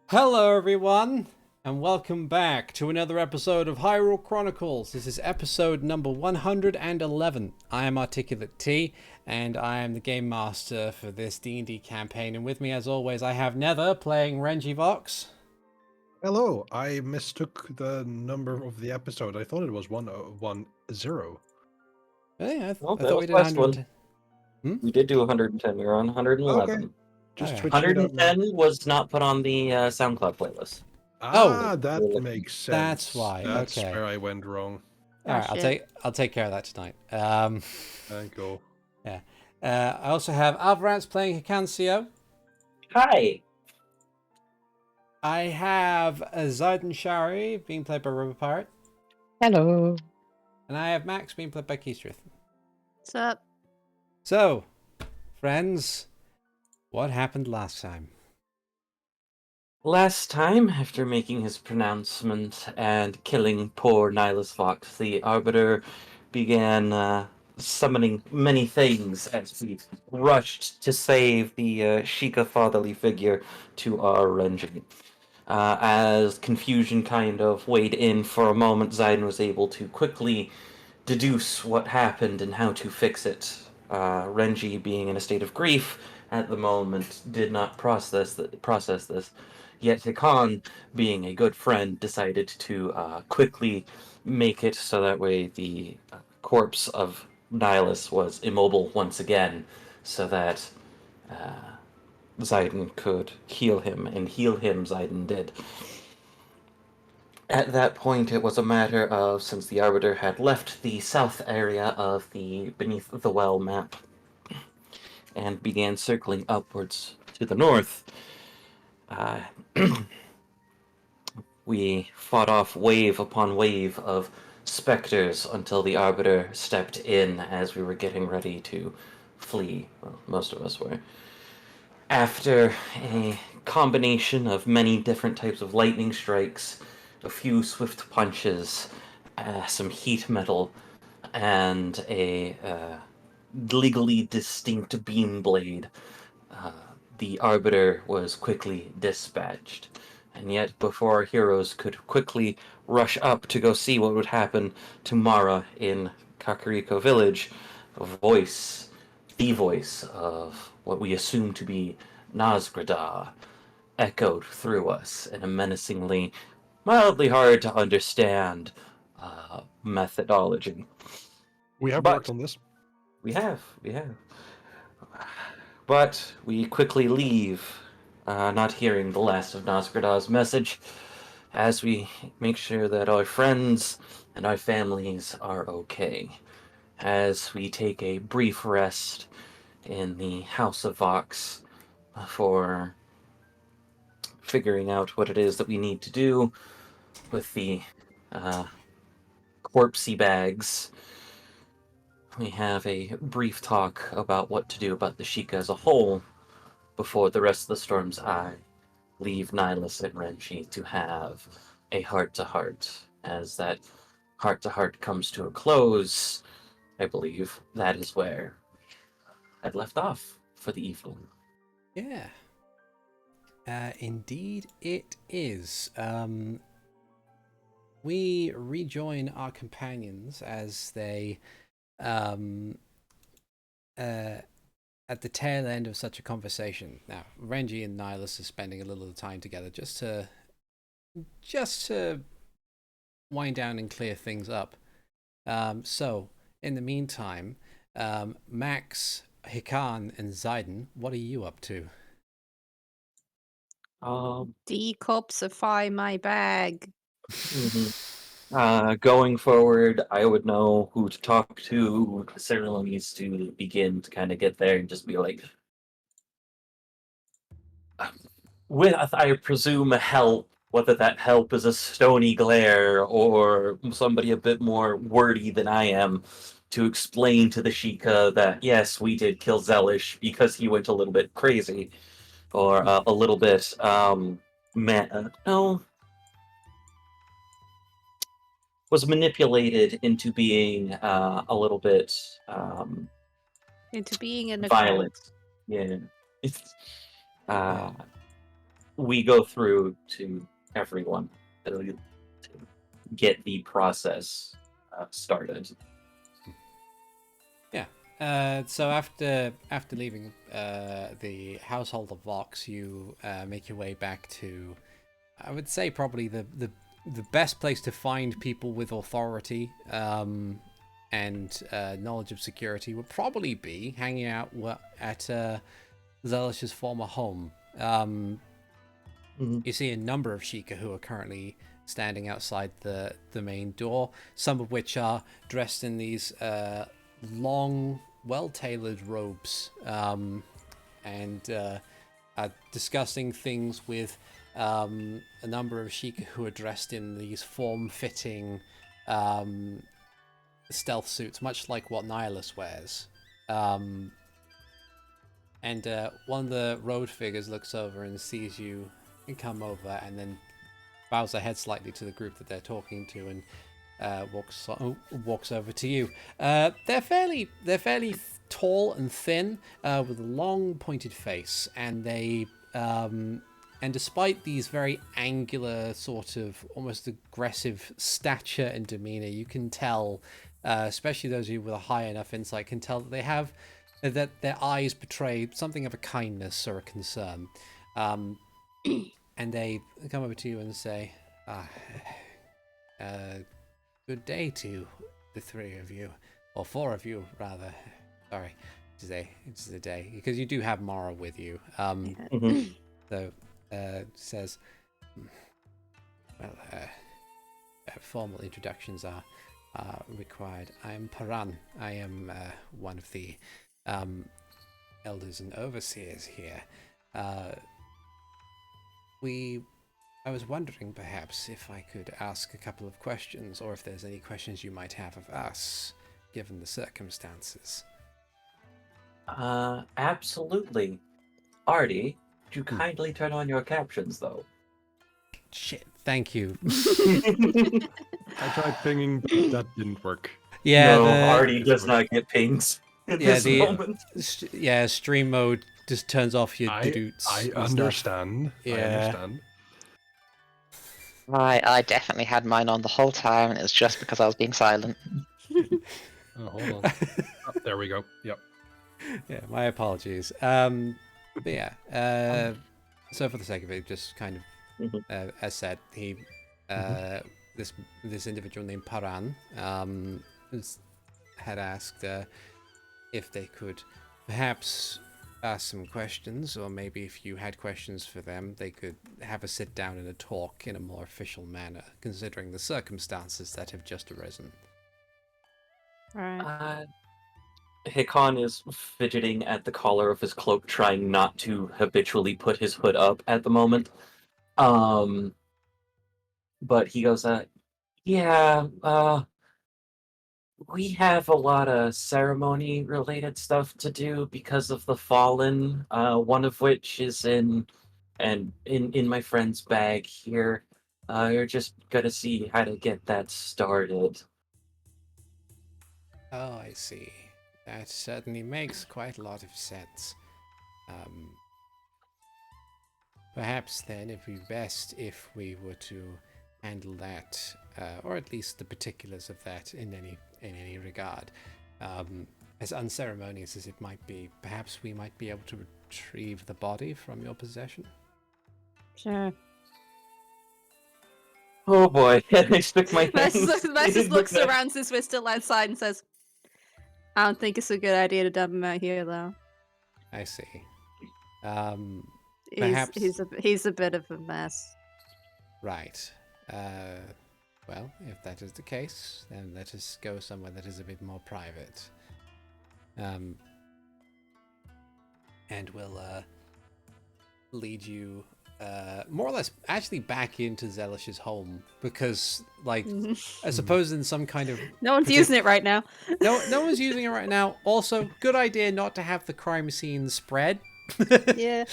Hello, everyone, and welcome back to another episode of Hyrule Chronicles. This is episode number 111. I am ArticulateT, and I am the game master for this D&D campaign. And with me, as always, I have Nether playing Renji Vox. Hello, I mistook the number of the episode. I thought it was 110. Really? I Well, that thought was we the did last 110. one. We did do 110. You're on 111. Okay, just Okay. switching it up now. 110 was not put on the SoundCloud playlist. Ah, Oh, that makes sense. that's why, That's okay. where I went wrong. All right, I'll take care of that tonight. Thank you. Yeah. I also have Avrdal playing Hikan Sio. Hi. I have Zayden Shari being played by Rubber Pirate. Hello. And I have Max being played by Keistrith. What's up? So, friends, what happened last time? Last time, after making his pronouncement and killing poor Nihilus Vox, the Arbiter began summoning many things as we rushed to save the Sheikah fatherly figure to our Renji. As confusion kind of weighed in for a moment, Zayden was able to quickly deduce what happened and how to fix it. Renji, being in a state of grief at the moment, did not process this. Yet Hikan, being a good friend, decided to quickly make it so that way the corpse of Nihilus was immobile once again, so that Zayden could heal him, and heal him Zayden did. At that point, it was a matter of, since the Arbiter had left the south area of the Beneath the Well map and began circling upwards to the north, we fought off wave upon wave of specters until the Arbiter stepped in as we were getting ready to flee. Well, most of us were. After a combination of many different types of lightning strikes, a few swift punches, some heat metal, and a legally distinct beam blade, the Arbiter was quickly dispatched. And yet, before our heroes could quickly rush up to go see what would happen to Mara in Kakariko Village, the voice of what we assume to be Nazgrada, echoed through us in a menacingly, mildly hard to understand methodology. We have But worked on this. we have. But we quickly leave, not hearing the last of Nazgrada's message, as we make sure that our friends and our families are okay. As we take a brief rest in the House of Vox for figuring out what it is that we need to do with the corpsey bags. We have a brief talk about what to do about the Sheikah as a whole before the rest of the Storm's Eye leave Nihilus and Renji to have a heart-to-heart. As that heart-to-heart comes to a close, I believe that is where I'd left off for the evening. Yeah. Indeed it is. We rejoin our companions as they at the tail end of such a conversation. Now, Renji and Nihilus are spending a little time together just to wind down and clear things up. So, in the meantime, Max, Hikan, and Zayden, what are you up to? Decopsify my bag. Going forward, I would know who to talk to, ceremonies to begin to kind of get there and just be like, with, I presume, help, whether that help is a stony glare or somebody a bit more wordy than I am, to explain to the Sheikah that, yes, we did kill Zelish because he went a little bit crazy, or a little bit, no, was manipulated into being a little bit Into being an violent. Yeah. Uh, Yeah. we go through to everyone to get the process started. Yeah. So after leaving the household of Vox, you make your way back to, I would say, probably the best place to find people with authority and knowledge of security would probably be hanging out at Zelish's former home. You see a number of Sheikah who are currently standing outside the main door, some of which are dressed in these long, well-tailored robes, and are discussing things with a number of Sheikah who are dressed in these form-fitting stealth suits, much like what Nihilus wears. And one of the road figures looks over and sees you come over, and then bows her head slightly to the group that they're talking to, and walks over to you. They're fairly tall and thin, with a long pointed face, and and despite these very angular, sort of almost aggressive stature and demeanor, you can tell, especially those of you with a high enough insight, can tell that their eyes betray something of a kindness or a concern. And they come over to you and say, good day to the three of you, or four of you, rather. Sorry, it's a day, because you do have Mara with you. So, says, well, formal introductions are required. I am Paran. I am one of the elders and overseers here. I was wondering perhaps if I could ask a couple of questions, or if there's any questions you might have of us, given the circumstances. Absolutely. Artie, would you kindly turn on your captions, though? Shit, thank you. I tried pinging, but that didn't work. Yeah, no, Artie does not get pings in this moment. Stream mode just turns off your doots. I understand. Yeah. I understand. I definitely had mine on the whole time, and it was just because I was being silent. Oh, hold on. Oh, there we go. Yep. Yeah, my apologies. But yeah, so for the sake of it, just kind of, as said, he, this individual named Paran, had asked if they could perhaps ask some questions, or maybe if you had questions for them, they could have a sit down and a talk in a more official manner, considering the circumstances that have just arisen. Right. Hikan is fidgeting at the collar of his cloak, trying not to habitually put his hood up at the moment. But he goes, we have a lot of ceremony-related stuff to do because of the Fallen, one of which is in my friend's bag here. You're just gonna see how to get that started. Oh, I see. That certainly makes quite a lot of sense. Perhaps then it would be best if we were to handle that, or at least the particulars of that in any regard. As unceremonious as it might be, perhaps we might be able to retrieve the body from your possession. Sure. Oh boy, I stick my hands. Vessus looks around since we're still outside and says, I don't think it's a good idea to dump him out here, though. I see. Perhaps He's a bit of a mess. Right. Well, if that is the case, then let us go somewhere that is a bit more private. And we'll lead you more or less actually back into Zelish's home, because, like, I suppose in some kind of... No one's using it right now. No one's using it right now. Also, good idea not to have the crime scene spread. Yeah.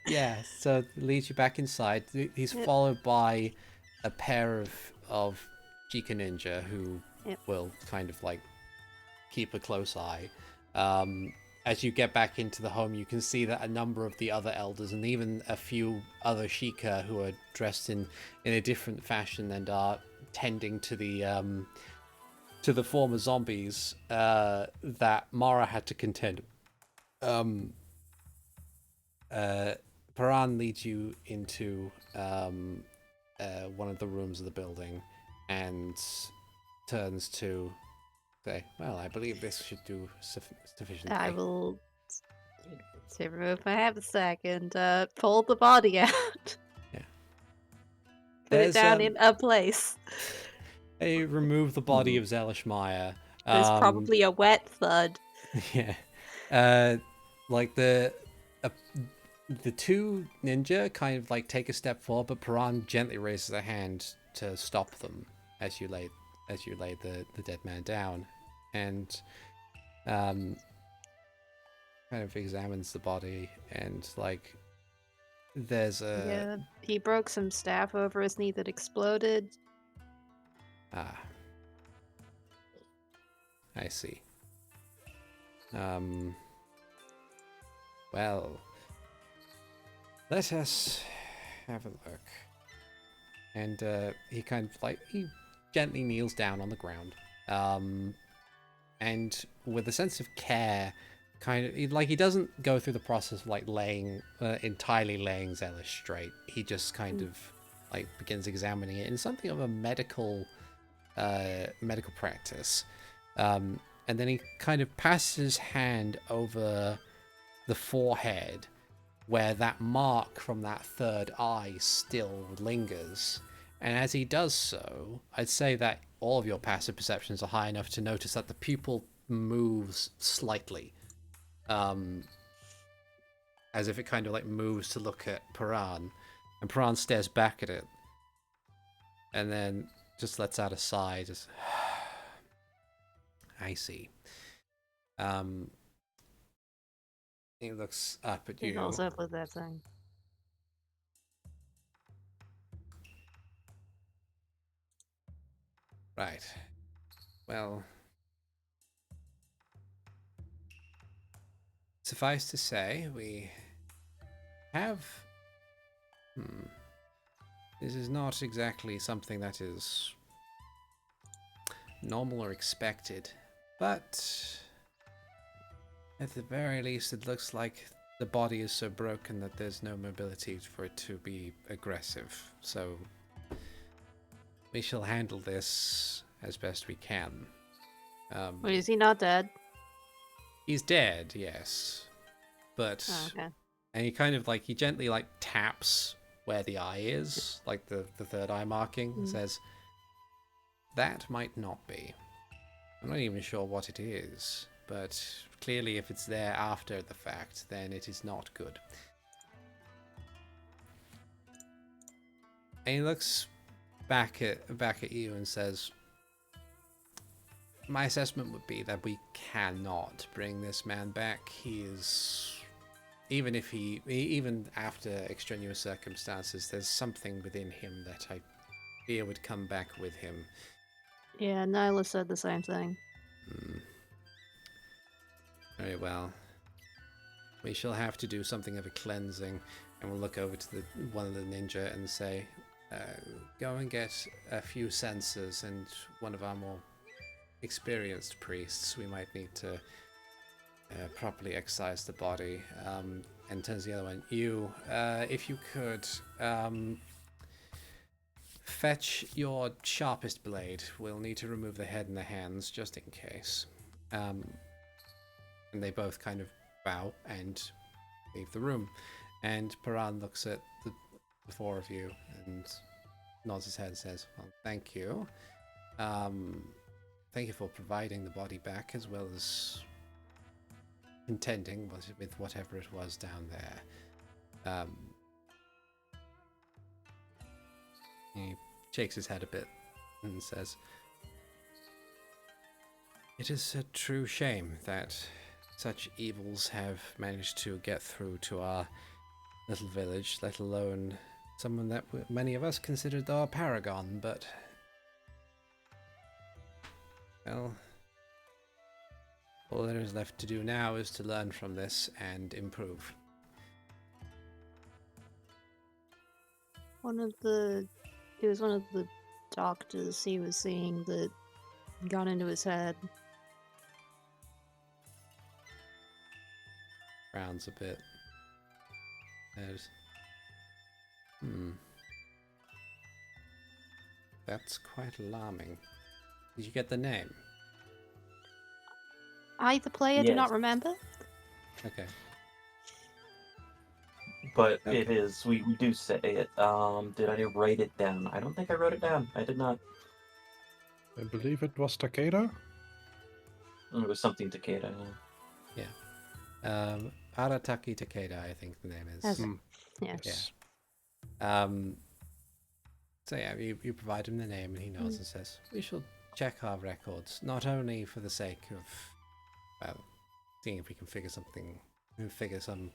Yeah, so it leads you back inside. He's followed by a pair of Sheikah ninja who will kind of like keep a close eye. as you get back into the home, you can see that a number of the other elders and even a few other Sheikah who are dressed in a different fashion and are tending to the former zombies that Mara had to contend. Paran leads you into one of the rooms of the building and turns to say, well, I believe this should do sufficiently. I will remove my have a second. Pull the body out. Yeah. Put it down in a place. They remove the body of Zelish Maya. There's probably a wet thud. Yeah. Like the two ninja kind of like take a step forward, but Paran gently raises a hand to stop them as you lay the dead man down, and kind of examines the body, and like there's a Yeah, he broke some staff over his knee that exploded. I see. Well, let us have a look. And he kind of like, he gently kneels down on the ground. And with a sense of care, kind of, like, he doesn't go through the process of like entirely laying Zelish straight. He just kind of like begins examining it in something of a medical practice. And then he kind of passes his hand over the forehead where that mark from that third eye still lingers. And as he does so, I'd say that all of your passive perceptions are high enough to notice that the pupil moves slightly. As if it kind of like moves to look at Paran. And Paran stares back at it. And then just lets out a sigh, just... I see. He looks up at you. He goes up with that thing. Right. Well, suffice to say, we have... This is not exactly something that is normal or expected, but at the very least it looks like the body is so broken that there's no mobility for it to be aggressive. So we shall handle this as best we can. Wait, is he not dead? He's dead, yes. But Oh, okay. and he kind of like, he gently like taps where the eye is, like the third eye marking, and says, that might not be. I'm not even sure what it is, but clearly if it's there after the fact, then it is not good. And he looks back at you and says, my assessment would be that we cannot bring this man back. He is, even after extraneous circumstances, there's something within him that I fear would come back with him. Yeah, Nyla said the same thing. Very well. We shall have to do something of a cleansing, and we'll look over to one of the ninja and say, go and get a few censers and one of our more experienced priests. We might need to properly excise the body. And turns to the other one. You, if you could, fetch your sharpest blade. We'll need to remove the head and the hands just in case. And they both kind of bow and leave the room. And Paran looks at the four of you and nods his head and says, well, thank you. Thank you for providing the body back, as well as contending with whatever it was down there. He shakes his head a bit and says, it is a true shame that such evils have managed to get through to our little village, let alone someone that many of us considered our paragon, but... well, All there is left to do now is to learn from this and improve. It was one of the doctors he was seeing that got into his head. Frowns a bit. There's... That's quite alarming. Did you get the name? I, the player, do Yes. not remember. Okay. But Okay. it is, we do say it. Did I write it down? I don't think I wrote it down. I did not. I believe it was Takeda. It was something Takeda. Arataki Takeda, I think the name is. Yes. Yeah. Yes. So yeah, you provide him the name and he nods and says, we shall check our records, not only for the sake of, well, seeing if we can figure some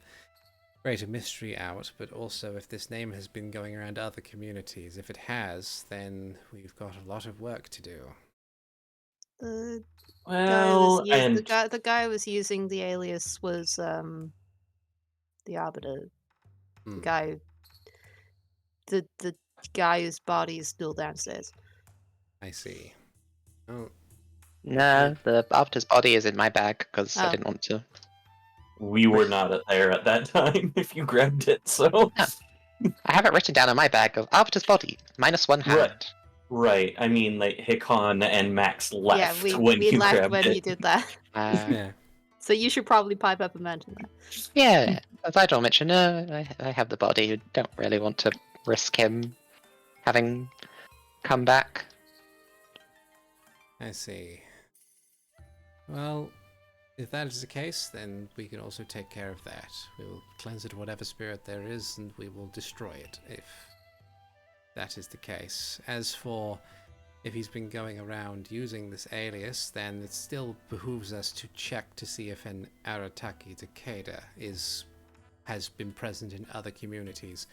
greater mystery out, but also if this name has been going around other communities. If it has, then we've got a lot of work to do. The Well, and the guy who was using the alias was the Arbiter. The guy whose body is still downstairs. I see. Oh, No, the Arbiter's body is in my bag because I Oh. didn't want to. we were not there at that time if you grabbed it, so... I have it written down on my bag of Arbiter's body, -1 hand. Right, I mean, like, Hikan and Max left yeah, when we you left grabbed when it. you did that. yeah. So you should probably pipe up and mention that. Yeah, as I don't mention, no, I have the body. You don't really want to risk him having come back. I see. Well, if that is the case, then we can also take care of that. We will cleanse it of whatever spirit there is, and we will destroy it, if that is the case. As for if he's been going around using this alias, then it still behooves us to check to see if an Arataki Takeda has been present in other communities.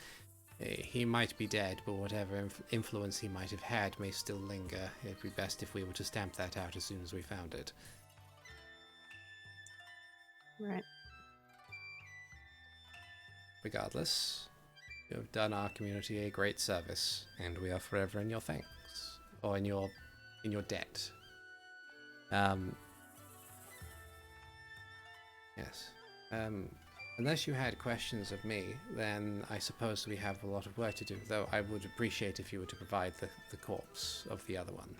He might be dead, but whatever influence he might have had may still linger. It'd be best if we were to stamp that out as soon as we found it. Right. Regardless, you have done our community a great service, and we are forever in your thanks, or in your debt. Yes. Unless you had questions of me, then I suppose we have a lot of work to do, though I would appreciate if you were to provide the corpse of the other one.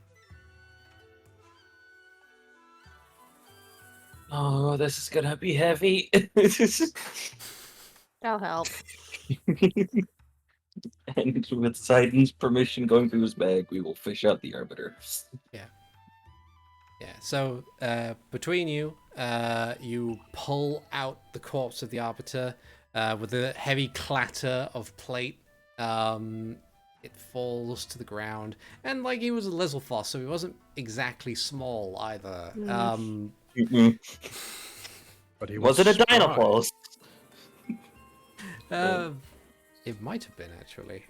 Oh, this is gonna be heavy. That'll help. And with Sidon's permission going through his bag, we will fish out the Arbiter. Yeah, so between you, you pull out the corpse of the Arbiter with a heavy clatter of plate. It falls to the ground, and like he was a Lizalfoss, so he wasn't exactly small either. But he Was it a spry. Dinopause? It might have been actually.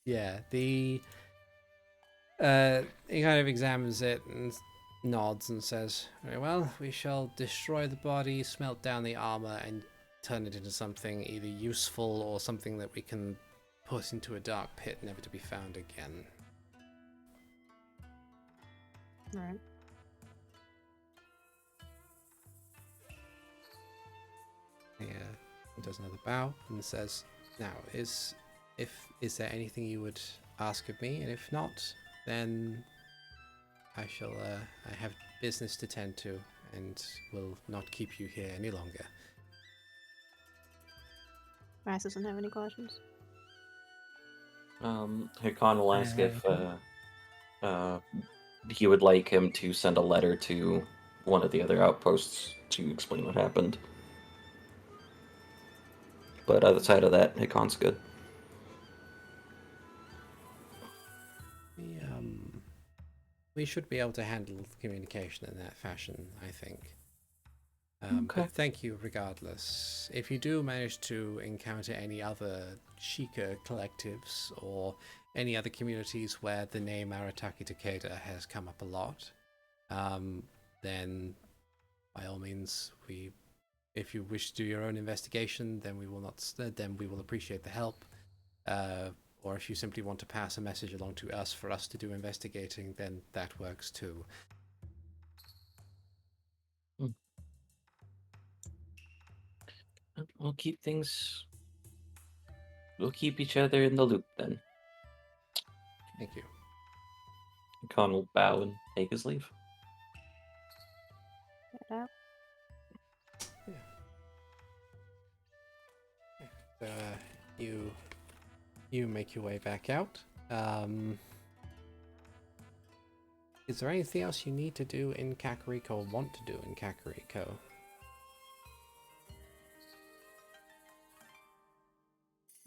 Yeah, he kind of examines it and nods and says, "Very well, we shall destroy the body, smelt down the armor, and turn it into something either useful or something that we can put into a dark pit, never to be found again." Right. He does another bow and says, "Now, is there anything you would ask of me? And if not, then I shall. I have business to tend to, and will not keep you here any longer." Raz doesn't have any questions. Hikan will ask if he would like him to send a letter to one of the other outposts to explain what happened. But outside of that, Hikan's good. We should be able to handle communication in that fashion, I think. Okay. But thank you regardless. If you do manage to encounter any other Sheikah collectives or any other communities where the name Arataki Takeda has come up a lot, then by all means, if you wish to do your own investigation, then we will not. Then we will appreciate the help. Or if you simply want to pass a message along to us for us to do investigating, then that works too. We'll keep things. We'll keep each other in the loop then. Thank you. Khan will bow and take his leave. Yeah. You make your way back out. Is there anything else you need to do in Kakariko or want to do in Kakariko?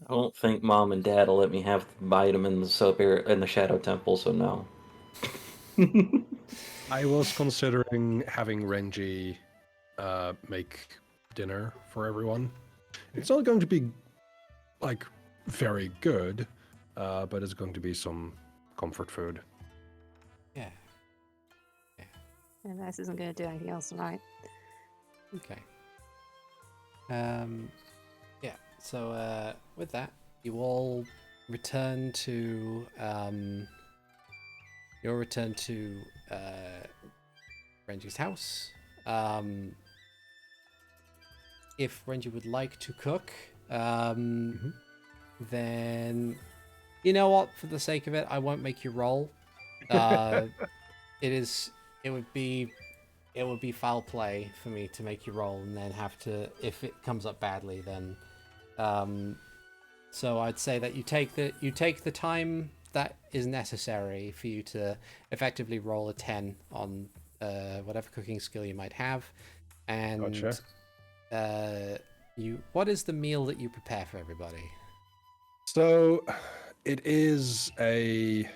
I don't think Mom and Dad will let me have vitamins up here in the Shadow Temple, so no. I was considering having Renji make dinner for everyone. It's not going to be like very good, but it's going to be some comfort food. Yeah. And this isn't going to do anything else tonight. Okay. Yeah. So with that, you all return to you'll return to Renji's house. If Renji would like to cook, then you know what? For the sake of it, I won't make you roll. It would be foul play for me to make you roll and then have to, if it comes up badly, then. So I'd say that you take the time that is necessary for you to effectively roll a 10 on whatever cooking skill you might have, and Gotcha. What is the meal that you prepare for everybody? So it is a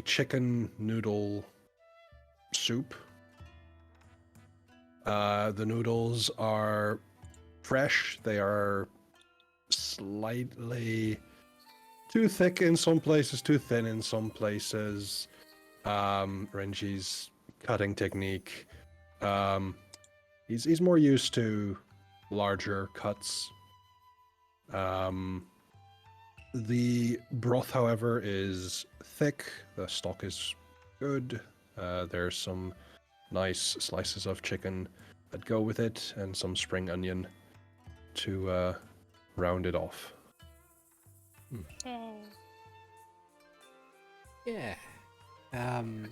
chicken noodle soup. The noodles are fresh. They are slightly too thick in some places, too thin in some places. Renji's cutting technique. He's more used to larger cuts. The broth, however, is thick. The stock is good. There's some nice slices of chicken that go with it, and some spring onion to round it off. Yeah.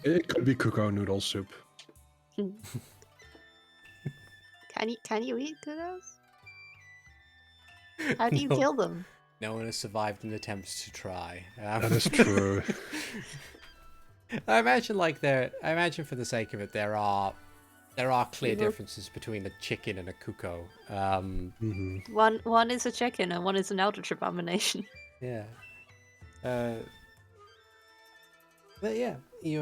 It could be cocoa noodle soup. Can you eat kudos? How do you No. kill them? No one has survived an attempt to try. That is true. I imagine for the sake of it, there are clear People- differences between a chicken and a kuko. One is a chicken and one is an eldritch abomination. Yeah. But yeah, you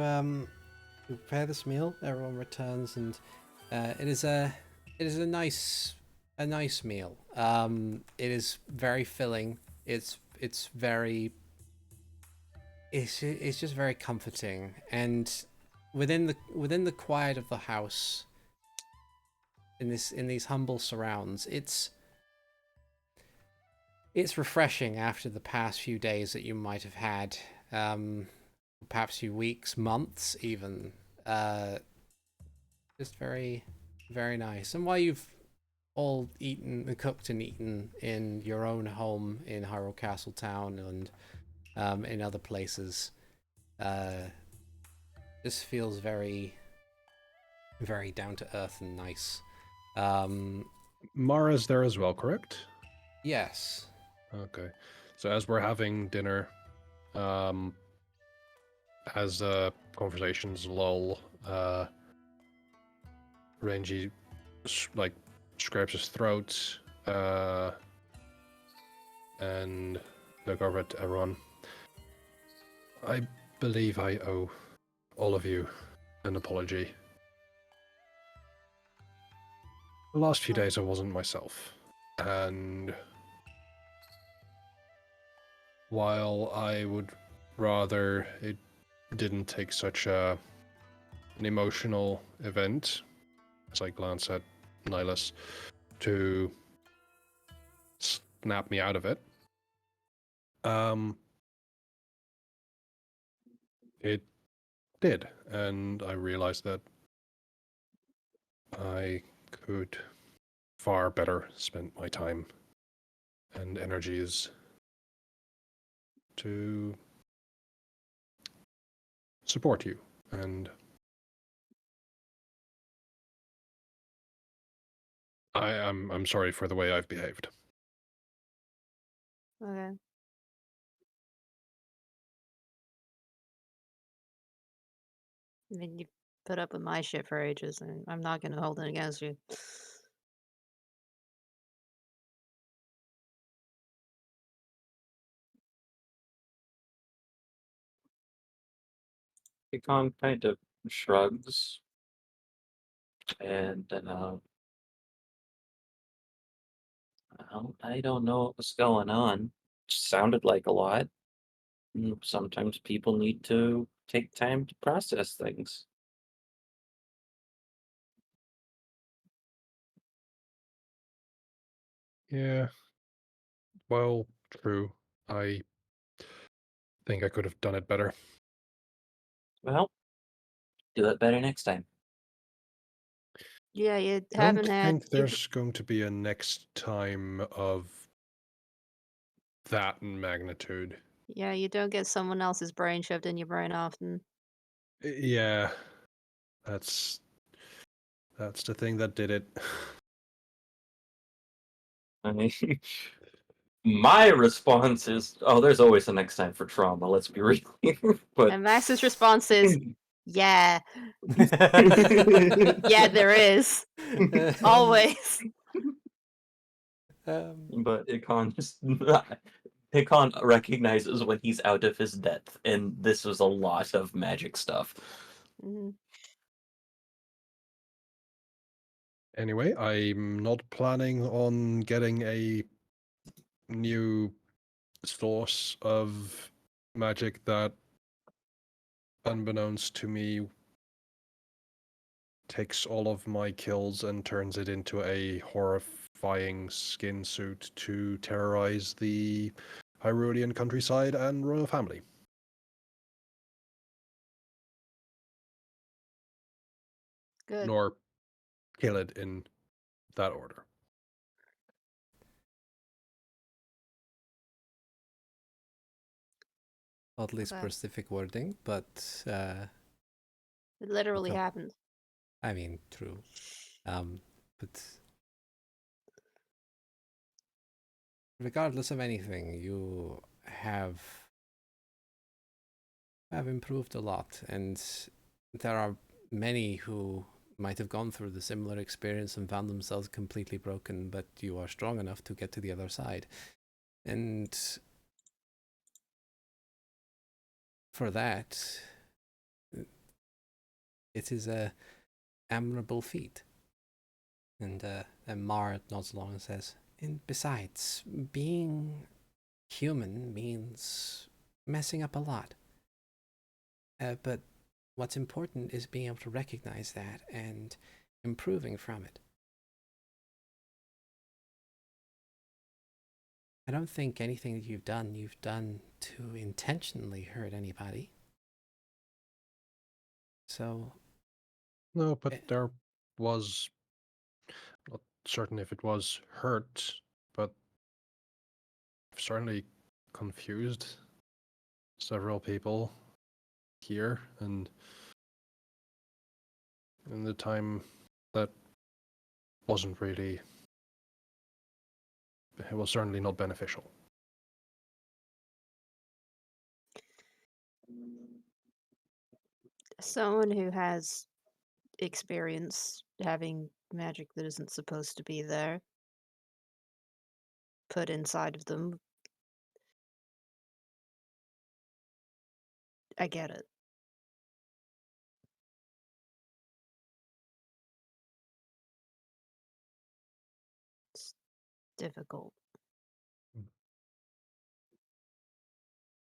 prepare this meal. Everyone returns, and it is a nice meal. It is very filling. It's just very comforting, and within the quiet of the house, in these humble surrounds, it's refreshing after the past few days that you might have had, perhaps few weeks, months even. Just very, very nice. And while you've all cooked and eaten in your own home in Hyrule Castle Town and in other places, this feels very, very down to earth and nice. Mara's there as well, correct? Yes. Okay. So as we're having dinner, as conversations lull, Renji scrapes his throat and look over at everyone. I believe I owe all of you an apology. The last few days I wasn't myself, and while I would rather it didn't take such an emotional event, as I glance at Nihilus, to snap me out of it. It did, and I realized that I could far better spend my time and energies to support you, and I'm sorry for the way I've behaved. Okay. I mean, you put up with my shit for ages, and I'm not gonna hold it against you. Hikan kind of shrugs and well, I don't know what was going on. Sounded like a lot. Sometimes people need to take time to process things. Yeah, well, true. I think I could have done it better. Well, do it better next time. Yeah, you I don't haven't had. think there's going to be a next time of that magnitude. Yeah, you don't get someone else's brain shoved in your brain often. Yeah, that's the thing that did it. I mean, my response is, "Oh, there's always a next time for trauma." Let's be real. But And Max's response is, yeah. Yeah, there is. Always. But Hikan recognizes when he's out of his depth, and this was a lot of magic stuff. Mhm. Anyway, I'm not planning on getting a new source of magic that, unbeknownst to me, takes all of my kills and turns it into a horrifying skin suit to terrorize the Hyrulean countryside and royal family. Good. Nor kill it in that order. Oddly Okay. specific wording, but It literally Okay. happened. I mean, true. But regardless of anything, you have improved a lot, and there are many who might have gone through the similar experience and found themselves completely broken, but you are strong enough to get to the other side. And for that, it is a admirable feat. And Mar nods along and says, and besides, being human means messing up a lot. But what's important is being able to recognize that and improving from it. I don't think anything that you've done to intentionally hurt anybody. So, No, but there was, not certain if it was hurt, but I've certainly confused several people here, and in the time that wasn't really, it was certainly not beneficial. Someone who has experience having magic that isn't supposed to be there put inside of them. I get it. It's difficult.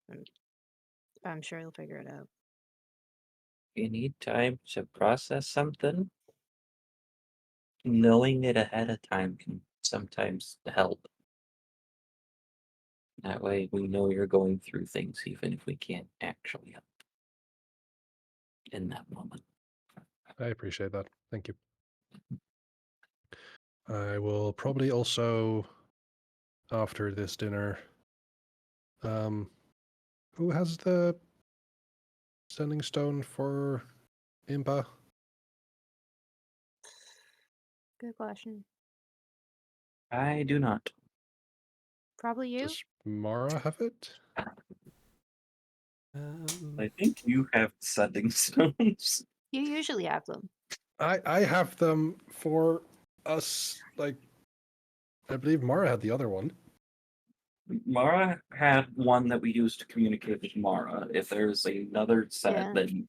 And I'm sure you'll figure it out. You need time to process something. Knowing it ahead of time can sometimes help. That way we know you're going through things even if we can't actually help in that moment. I appreciate that. Thank you. I will probably also, after this dinner, who has the sending stone for Impa? Good question. I do not. Probably you. Does Mara have it? I think you have sending stones. You usually have them. I have them for us, like, I believe Mara had the other one. Mara had one that we used to communicate with Mara. If there's another set, Yeah. then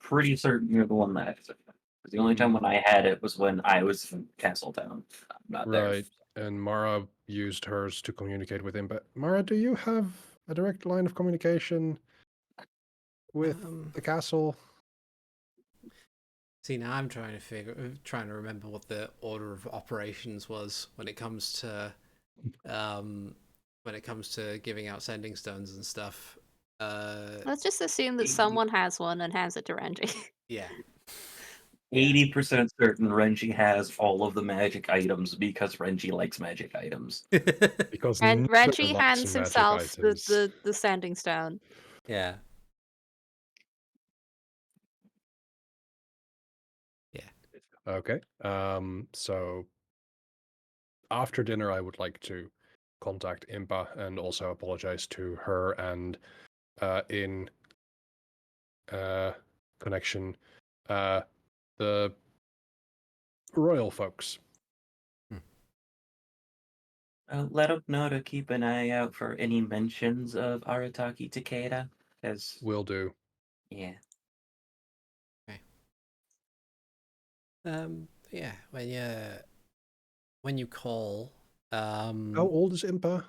pretty certain you're the one that has it. 'Cause the only time when I had it was when I was in Castletown. I'm not there. Right. And Mara used hers to communicate with him. But Mara, do you have a direct line of communication with the castle? See, now I'm trying to remember what the order of operations was when it comes to giving out sending stones and stuff. Let's just assume that someone has one and hands it to Renji. Yeah. 80% certain Renji has all of the magic items because Renji likes magic items. Because And neither Renji likes hands magic himself items. the sending stone. Yeah. Okay. So after dinner, I would like to contact Impa and also apologize to her and in connection the royal folks. Let him know to keep an eye out for any mentions of Arataki Takeda. Because, Will do. yeah. Yeah. When you call, How old is Impa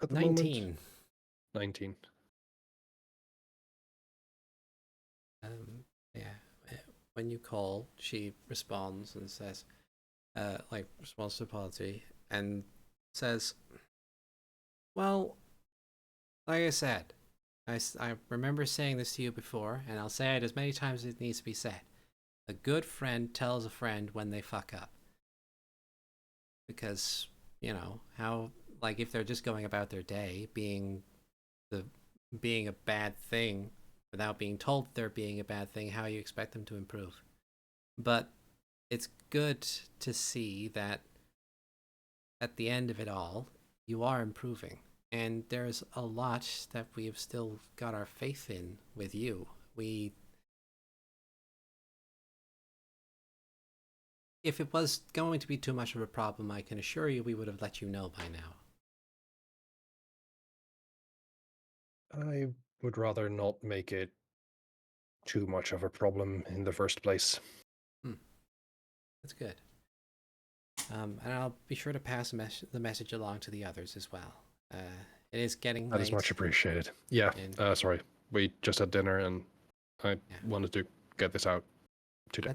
at the 19. moment? 19. Yeah. When you call, she responds and says, responds to apology and says, well, like I said, I remember saying this to you before, and I'll say it as many times as it needs to be said. A good friend tells a friend when they fuck up. Because, how, like, if they're just going about their day being a bad thing without being told they're being a bad thing, how you expect them to improve? But it's good to see that at the end of it all, you are improving. And there's a lot that we've still got our faith in with you. If it was going to be too much of a problem, I can assure you we would have let you know by now. I would rather not make it too much of a problem in the first place. That's good. And I'll be sure to pass the message along to the others as well. It is getting late. That is much appreciated. Yeah, sorry. We just had dinner and I wanted to get this out today.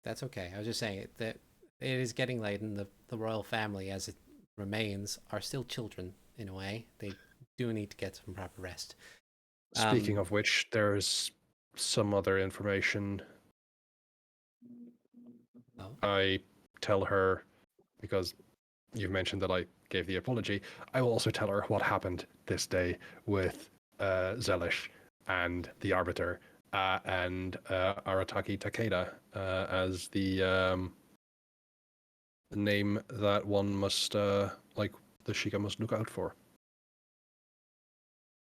That's okay. I was just saying that it is getting late, and the royal family, as it remains, are still children in a way. They do need to get some proper rest. Speaking of which, there's some other information. I tell her, because you mentioned that I gave the apology, I will also tell her what happened this day with Zelish and the Arbiter and Arataki Takeda as the name that one must, the Sheikah must look out for.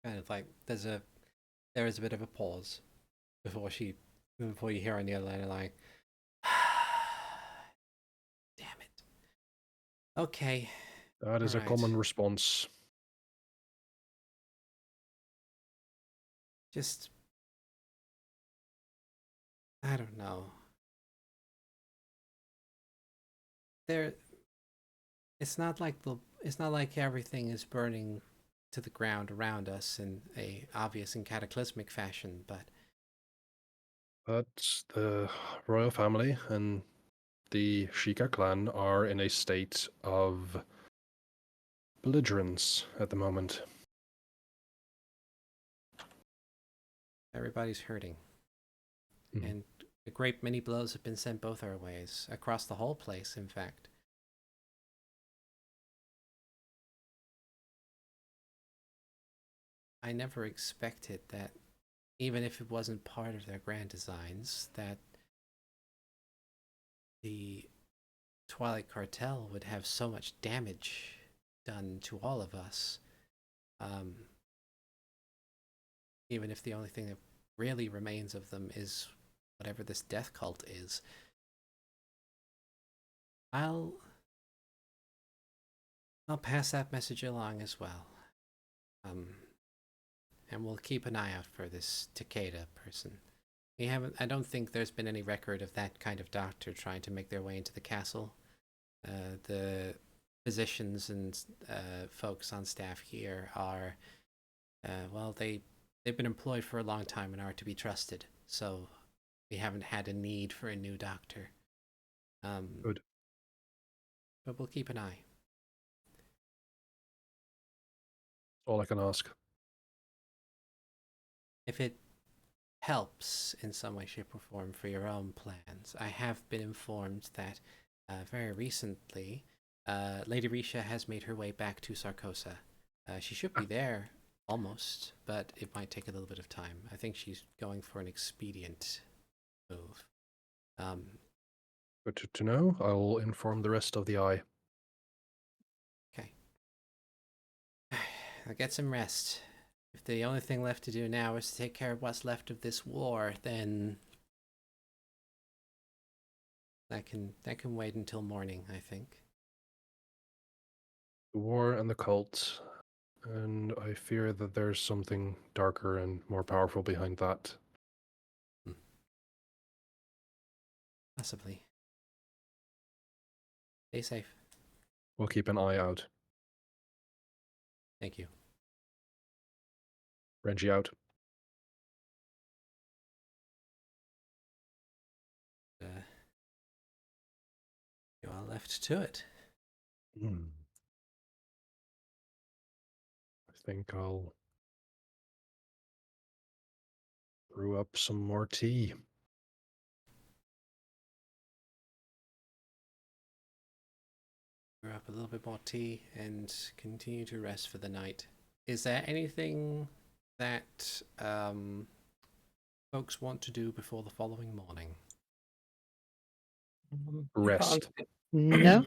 Kind of like there is a bit of a pause before you hear on the other line like, damn it. Okay. That is a common response. Just, I don't know. It's not like everything is burning to the ground around us in a obvious and cataclysmic fashion, but But the royal family and the Sheikah clan are in a state of belligerence at the moment. Everybody's hurting. Hmm. And a great many blows have been sent both our ways, across the whole place, in fact. I never expected that, even if it wasn't part of their grand designs, that the Twilight Cartel would have so much damage done to all of us. Even if the only thing that really remains of them is whatever this death cult is. I'll pass that message along as well. And we'll keep an eye out for this Takeda person. I don't think there's been any record of that kind of doctor trying to make their way into the castle. The physicians and folks on staff here are, well, they've been employed for a long time and are to be trusted. So we haven't had a need for a new doctor. Good. But we'll keep an eye. All I can ask. If it helps in some way, shape, or form for your own plans, I have been informed that very recently, Lady Risha has made her way back to Sarkosa. She should be there almost, but it might take a little bit of time. I think she's going for an expedient move. Good to know. I will inform the rest of the eye. Okay. I'll get some rest. If the only thing left to do now is to take care of what's left of this war, then that can wait until morning, I think. The war and the cult, and I fear that there's something darker and more powerful behind that. Possibly. Stay safe. We'll keep an eye out. Thank you. Renji out. You are left to it. I think I'll brew up some more tea. Brew up a little bit more tea and continue to rest for the night. Is there anything that folks want to do before the following morning? Rest. No.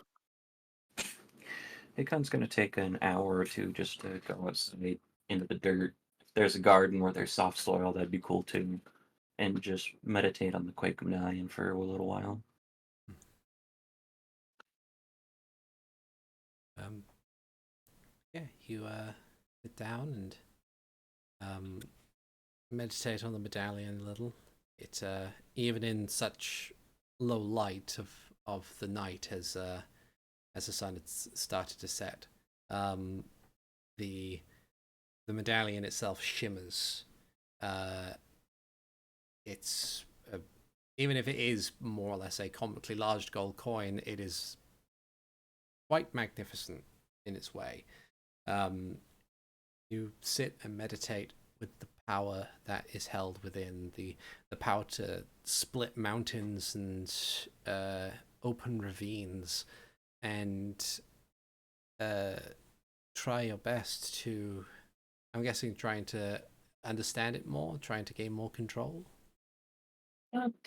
Hikan's gonna take an hour or two just to go outside into the dirt. If there's a garden where there's soft soil, that'd be cool too. And just meditate on the Quake Medallion for a little while. Yeah, you sit down and meditate on the medallion a little. It's even in such low light of the night as the sun had started to set, the medallion itself shimmers. It's even if it is more or less a comically large gold coin, it is quite magnificent in its way. You sit and meditate with the power that is held within, the power to split mountains and open ravines, and try your best to, I'm guessing, trying to understand it more, trying to gain more control.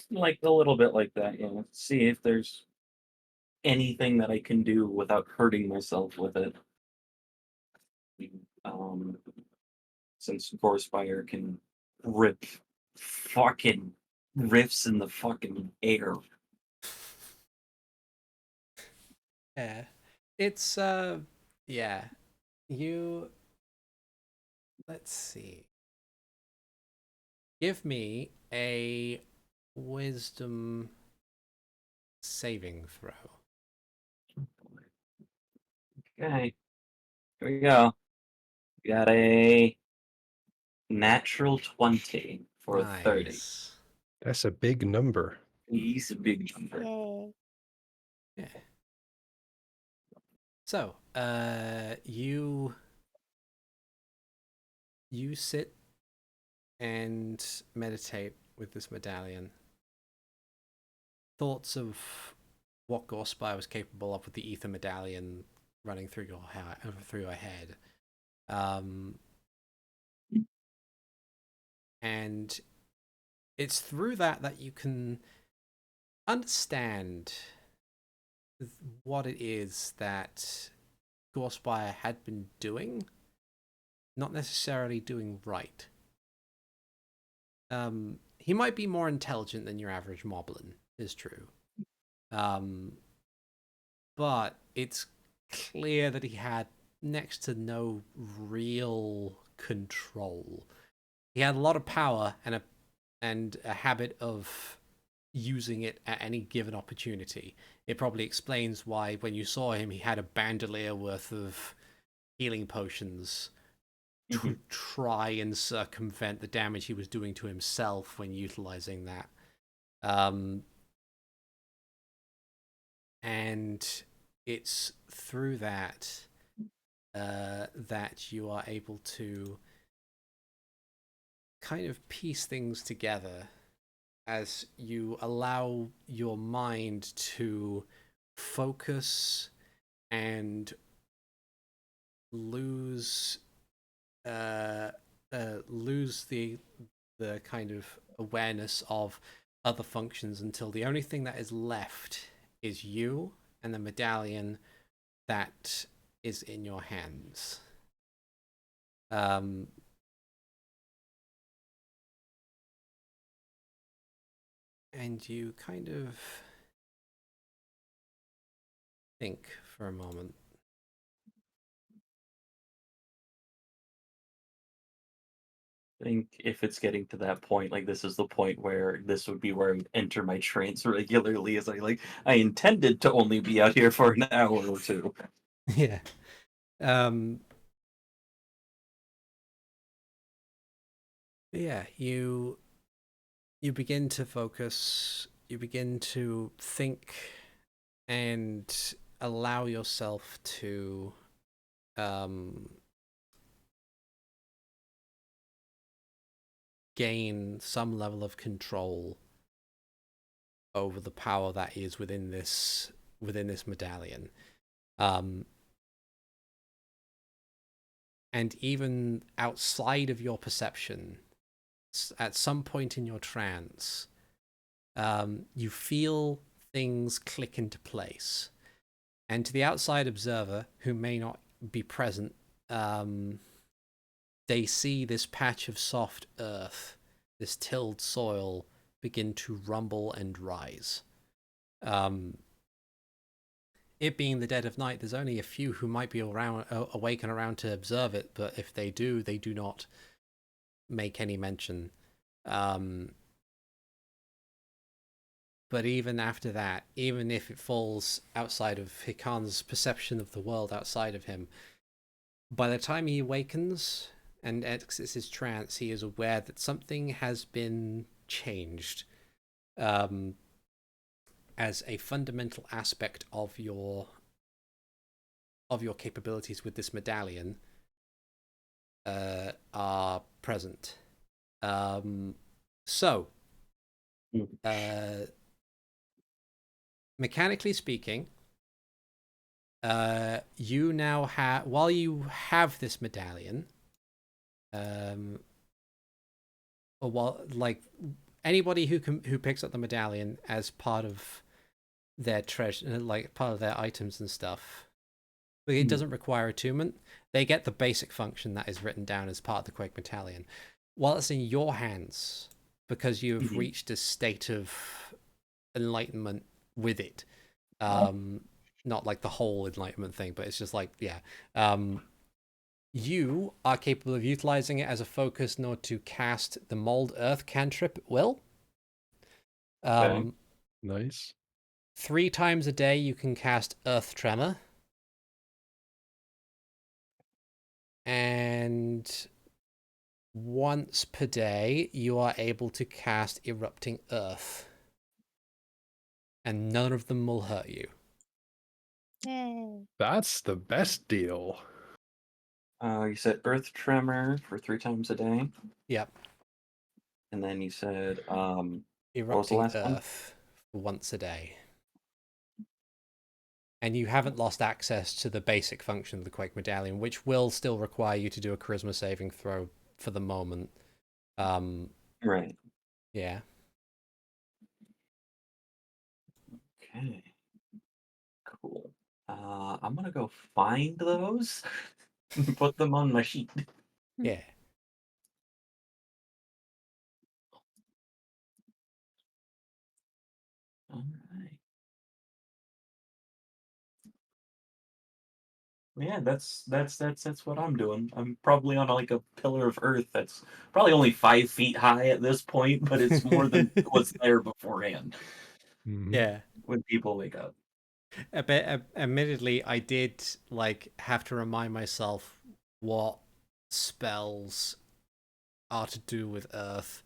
Like a little bit like that, yeah. See if there's anything that I can do without hurting myself with it. Um, since Gorespire can rip fucking riffs in the fucking air. Yeah, it's yeah. You, let's see. Give me a wisdom saving throw. Okay, here we go. We got a natural 20 for a 30. Nice. That's a big number. He's a big number. Yay. Yeah. So, you sit and meditate with this medallion. Thoughts of what Gorspire was capable of with the ether medallion running through your head. And it's through that you can understand what it is that Gorspire had been doing, not necessarily doing right. He might be more intelligent than your average moblin, is true. But it's clear that he had next to no real control. He had a lot of power and a habit of using it at any given opportunity. It probably explains why when you saw him, he had a bandolier worth of healing potions to try and circumvent the damage he was doing to himself when utilizing that. And it's through that that you are able to kind of piece things together as you allow your mind to focus and lose the kind of awareness of other functions until the only thing that is left is you and the medallion that is in your hands. And you kind of think for a moment. I think if it's getting to that point, like this is the point where this would be where I would enter my trance regularly, as I intended to only be out here for an hour or two. Yeah. Yeah, you begin to focus, you begin to think and allow yourself to gain some level of control over the power that is within this medallion. And even outside of your perception, at some point in your trance, you feel things click into place. And to the outside observer, who may not be present, they see this patch of soft earth, this tilled soil, begin to rumble and rise. It being the dead of night, there's only a few who might be awake and around to observe it, but if they do, they do not make any mention. But even after that, even if it falls outside of Hikan's perception of the world outside of him, by the time he awakens and exits his trance, he is aware that something has been changed as a fundamental aspect of your capabilities with this medallion are present. So, mechanically speaking, you now have, while you have this medallion, or while, like, anybody who picks up the medallion as part of their treasure, like part of their items and stuff, but it doesn't require attunement. They get the basic function that is written down as part of the Quake medallion. While it's in your hands, because you've reached a state of enlightenment with it, not like the whole enlightenment thing, but it's just like, yeah, you are capable of utilizing it as a focus in order to cast the Mold Earth cantrip at will. Okay. Nice. 3 times a day you can cast Earth Tremor. And once per day, you are able to cast Erupting Earth. And none of them will hurt you. Yay. That's the best deal. You said Earth Tremor for 3 times a day. Yep. And then you said, what was the Erupting last one? Earth once a day. And you haven't lost access to the basic function of the Quake Medallion, which will still require you to do a Charisma saving throw for the moment. Right. Yeah. Okay. Cool. I'm gonna go find those and put them on my sheet. Yeah. All right. Yeah, that's what I'm doing. I'm probably on like a pillar of earth that's probably only 5 feet high at this point, but it's more than was there beforehand Yeah. when people wake up. Admittedly, I did like have to remind myself what spells are to do with Earth,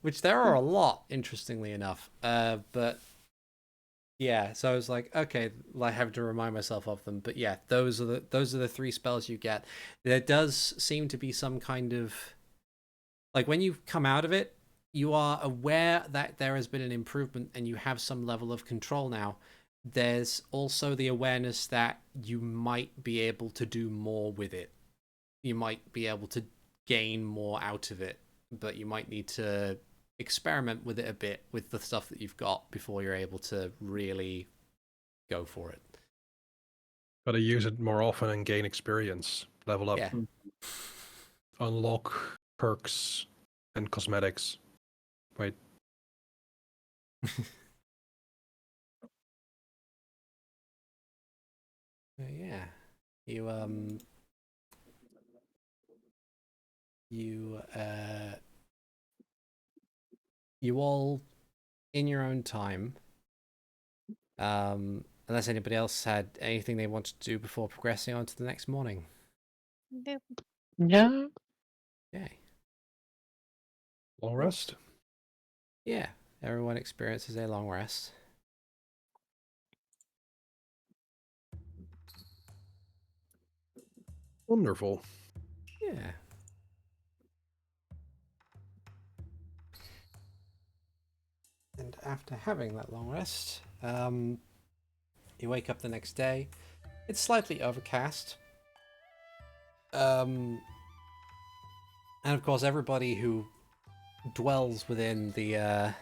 which there are a lot, interestingly enough. But yeah, so I was like, okay, I have to remind myself of them. But yeah, those are the 3 spells you get. There does seem to be some kind of like when you come out of it, you are aware that there has been an improvement and you have some level of control now. There's also the awareness that you might be able to do more with it. You might be able to gain more out of it, but you might need to experiment with it a bit with the stuff that you've got before you're able to really go for it. Gotta use it more often and gain experience. Level up. Yeah. Unlock perks and cosmetics. Wait. Yeah. You you all in your own time, unless anybody else had anything they wanted to do before progressing on to the next morning. No. Okay. Long rest? Yeah, everyone experiences a long rest. Wonderful. Yeah. And after having that long rest, you wake up the next day. It's slightly overcast. And of course, everybody who dwells within the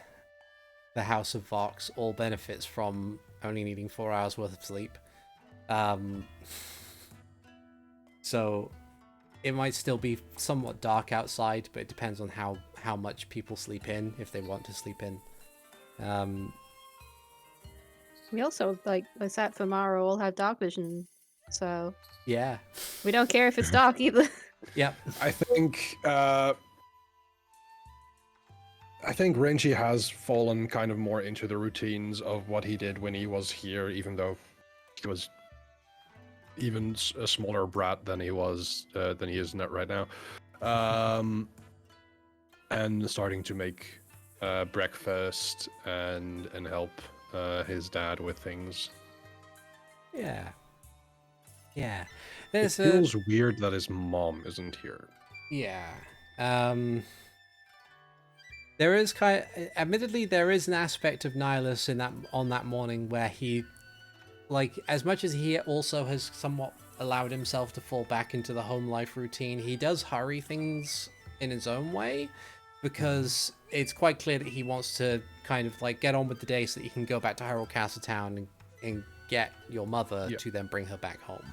House of Vox all benefits from only needing 4 hours worth of sleep. So it might still be somewhat dark outside, but it depends on how much people sleep in, if they want to sleep in. We also, like, aside from Mara, all have dark vision, so Yeah. we don't care if it's dark either. Yep. I think Renji has fallen kind of more into the routines of what he did when he was here, even though he was even a smaller brat than he is right now. And starting to make breakfast and help his dad with things. Yeah. Yeah. It feels weird that his mom isn't here. Yeah. There is admittedly, there is an aspect of Nihilus in that morning where he, like, as much as he also has somewhat allowed himself to fall back into the home life routine, he does hurry things in his own way, because it's quite clear that he wants to kind of like get on with the day so that he can go back to Hyrule Castle Town and get your mother to then bring her back home.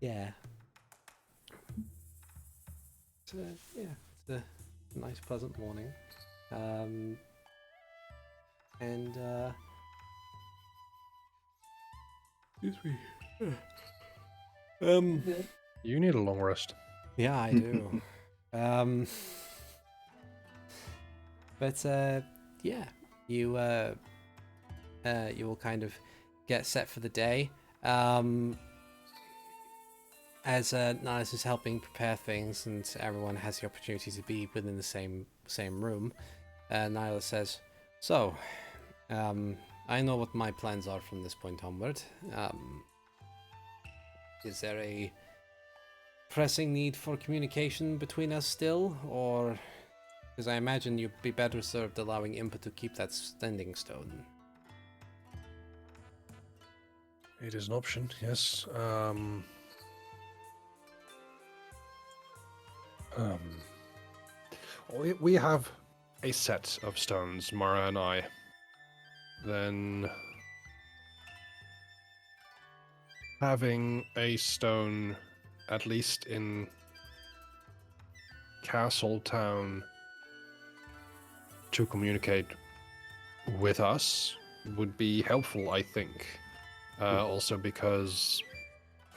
Yeah. So, yeah, it's a nice, pleasant morning. Excuse me. You need a long rest. Yeah, I do. But yeah, you will kind of get set for the day. as Niles is helping prepare things and everyone has the opportunity to be within the same room, Niles says, "So, I know what my plans are from this point onward. Is there a pressing need for communication between us still, or because I imagine you'd be better served allowing Impa to keep that standing stone?" It is an option, yes. We have a set of stones, Mara and I. Then having a stone, at least in Castle Town, to communicate with us would be helpful, I think. Also because,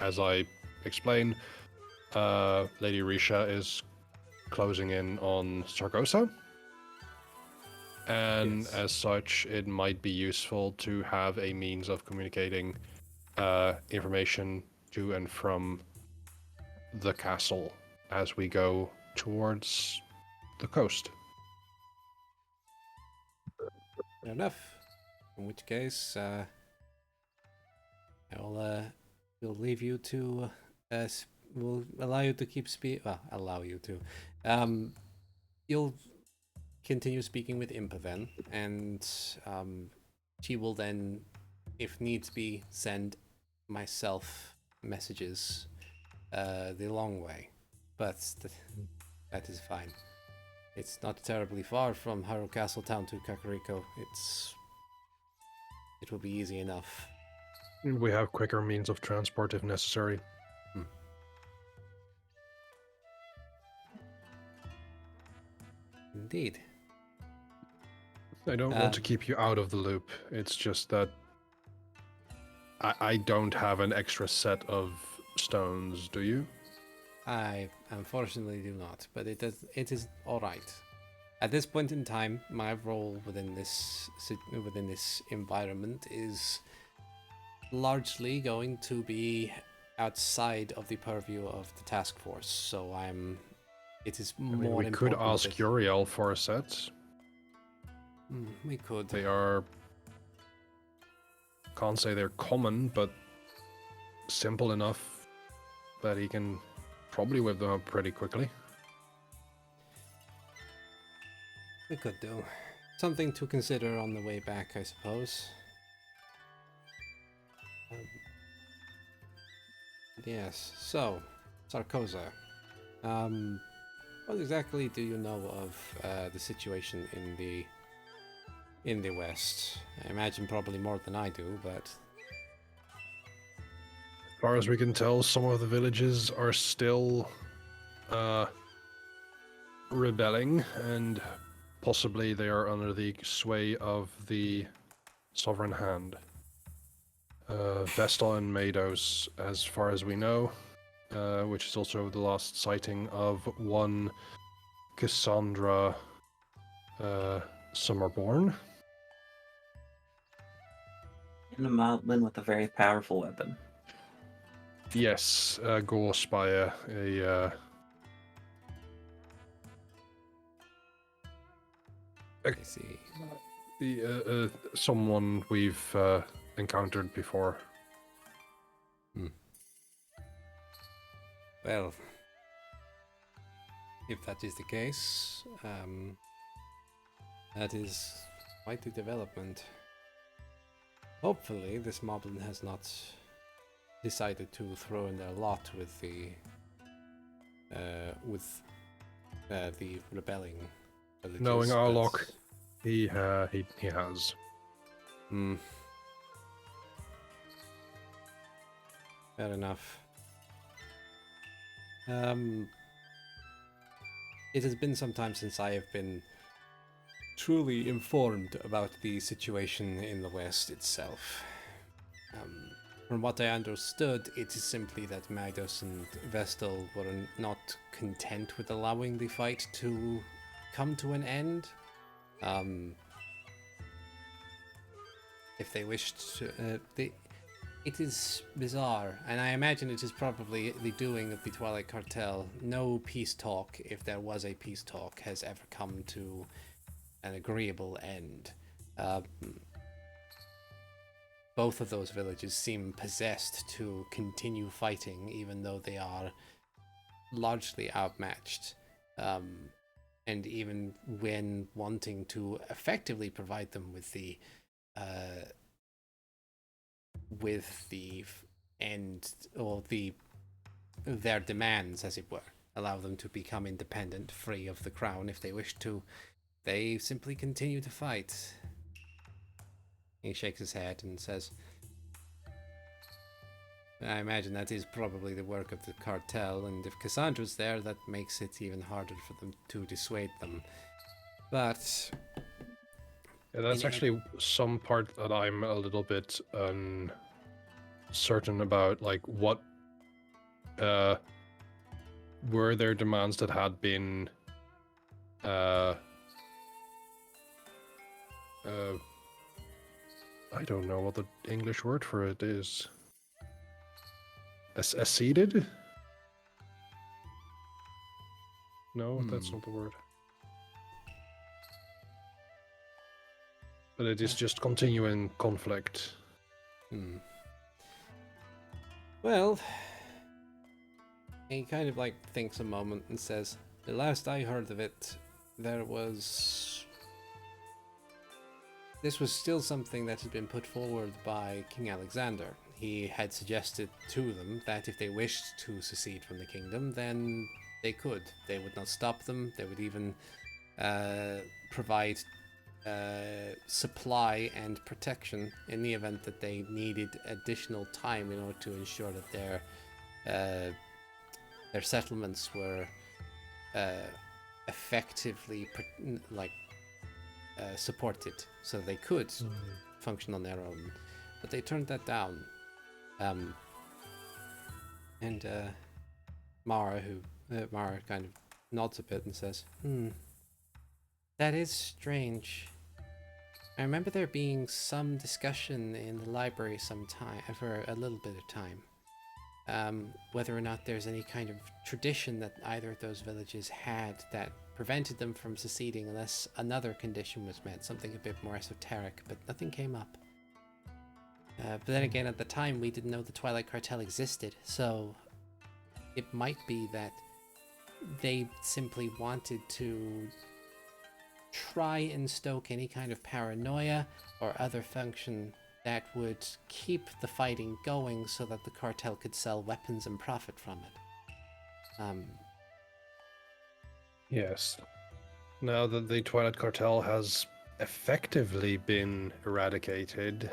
as I explained, Lady Risha is closing in on Sargosa. And Yes. as such, it might be useful to have a means of communicating information to and from the castle as we go towards the coast. Fair enough. In which case, we'll leave you to, we'll allow you to keep allow you to. You'll continue speaking with Impa then, and she will then, if needs be, send myself messages the long way. But that is fine. It's not terribly far from Hyrule Castle Town to Kakariko. It will be easy enough. We have quicker means of transport if necessary. Indeed. I don't want to keep you out of the loop. It's just that I don't have an extra set of stones, do you? I unfortunately do not, but it is all right. At this point in time, my role within this environment is largely going to be outside of the purview of the task force. So it is more we important. could ask Uriel for a set. We could. They are, can't say they're common, but simple enough that he can probably whip them up pretty quickly. We could do. Something to consider on the way back, I suppose. Yes, so, Sarkoza. What exactly do you know of the situation in the West? I imagine probably more than I do, but... As far as we can tell, some of the villages are still rebelling, and possibly they are under the sway of the Sovereign Hand. Vestal and Mados, as far as we know, which is also the last sighting of one Cassandra Summerborn. And a moblin with a very powerful weapon. Yes, Gaul Spire, I see. someone we've encountered before. Well, if that is the case, that is quite the development. Hopefully, this moblin has not decided to throw in their lot with the rebelling villages. Knowing but- Warlock, he has. Fair enough. It has been some time since I have been truly informed about the situation in the West itself. From what I understood, it is simply that Magdos and Vestal were not content with allowing the fight to come to an end. If they wished to, It is bizarre, and I imagine it is probably the doing of the Twilight Cartel. No peace talk, if there was a peace talk, has ever come to an agreeable end. Both of those villages seem possessed to continue fighting, even though they are largely outmatched. And even when wanting to effectively provide them with the end, or their demands, as it were, allow them to become independent, free of the crown if they wish to, they simply continue to fight. He shakes his head and says, I imagine that is probably the work of the cartel, and if Cassandra's there, that makes it even harder for them to dissuade them. But Yeah, that's actually some part that I'm a little bit uncertain about. Like, what were there demands that had been I don't know what the English word for it is. Acceded? No, that's not the word. But it is just continuing conflict. Well, he kind of like thinks a moment and says, the last I heard of it, this was still something that had been put forward by King Alexander. He had suggested to them that if they wished to secede from the kingdom, then they could. They would not stop them. They would even provide supply and protection in the event that they needed additional time in order to ensure that their settlements were effectively supported, so they could function on their own. But they turned that down. And Mara kind of nods a bit and says, that is strange. I remember there being some discussion in the library for a little bit of time. Whether or not there's any kind of tradition that either of those villages had that prevented them from seceding unless another condition was met, something a bit more esoteric, but nothing came up. But then again, at the time, we didn't know the Twilight Cartel existed, so it might be that they simply wanted to try and stoke any kind of paranoia or other function that would keep the fighting going so that the cartel could sell weapons and profit from it. Yes. Now that the Twilight Cartel has effectively been eradicated,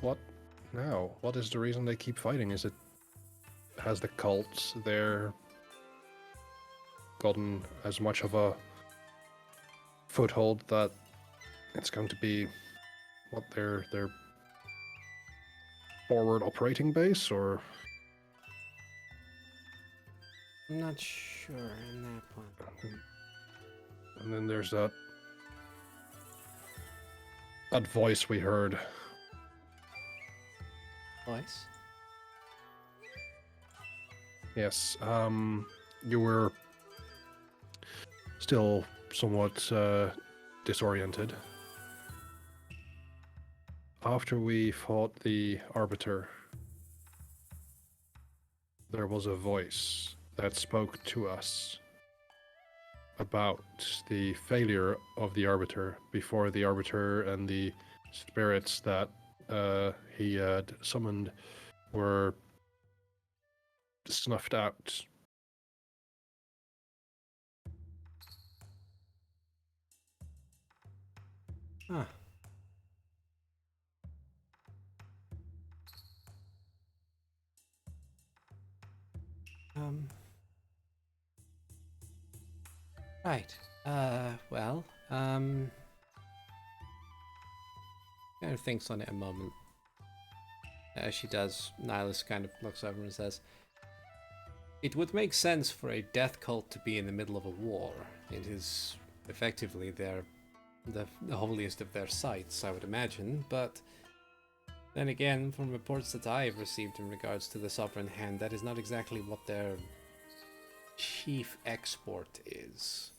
what now? What is the reason they keep fighting? Has the cult there gotten as much of a foothold that it's going to be their forward operating base, or? I'm not sure on that one. And then there's that voice we heard. Voice? Yes, you were still somewhat disoriented. After we fought the Arbiter, there was a voice that spoke to us about the failure of the Arbiter before the Arbiter and the spirits that he had summoned were snuffed out. Huh. Right. Well, kind of thinks on it a moment. As she does, Nihilus kind of looks over and says, it would make sense for a death cult to be in the middle of a war. It is effectively the holiest of their sites, I would imagine, but Then again, from reports that I've received in regards to the Sovereign Hand, that is not exactly what their chief export is.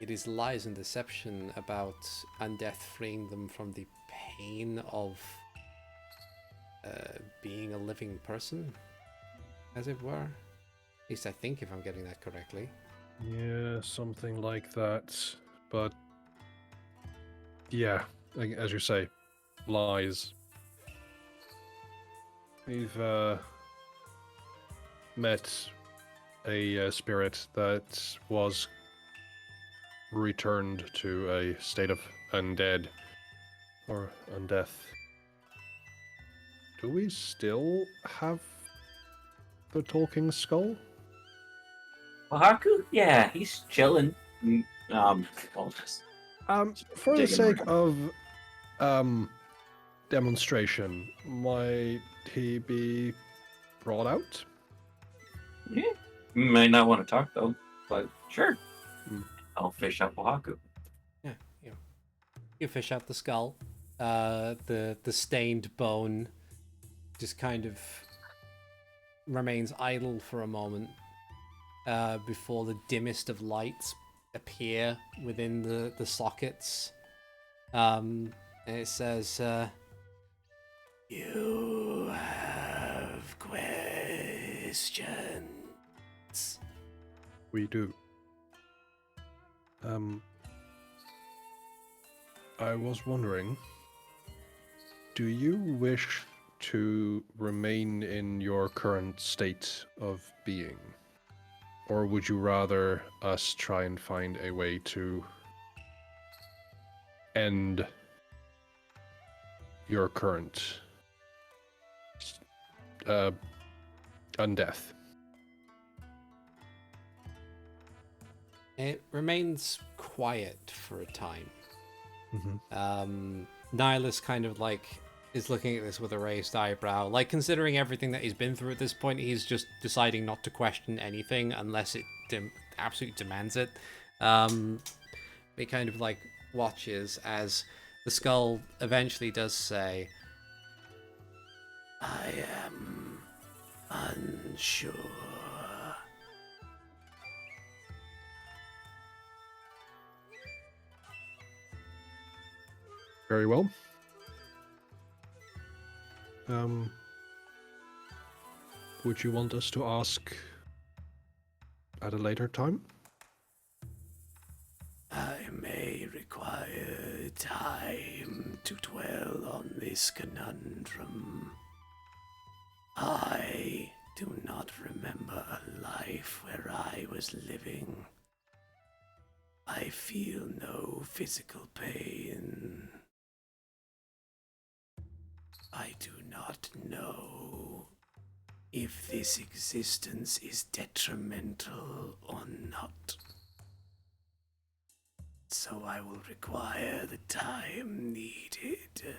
It is lies and deception about undeath freeing them from the pain of being a living person, as it were. At least I think, if I'm getting that correctly. Yeah, something like that. But yeah, as you say, lies. We've met a spirit that was returned to a state of undead or undeath. Do we still have the talking skull? Ohaku? Yeah, he's chilling. I'll just For the digging sake around. of demonstration, might he be brought out? Yeah. You might not want to talk though, but sure. Hmm. I'll fish up Ohaku. Yeah, you fish out the skull. The stained bone just kind of remains idle for a moment before the dimmest of lights appear within the sockets. And it says, "You have questions." We do. I was wondering, do you wish to remain in your current state of being? Or would you rather us try and find a way to end your current undeath? It remains quiet for a time. Mm-hmm. Nihilus kind of like is looking at this with a raised eyebrow. Like, considering everything that he's been through at this point, he's just deciding not to question anything unless it absolutely demands it. He kind of like watches as the skull eventually does say, "I am unsure." Very well. Would you want us to ask at a later time? I may require time to dwell on this conundrum. I do not remember a life where I was living. I feel no physical pain. I do not know if this existence is detrimental or not. So I will require the time needed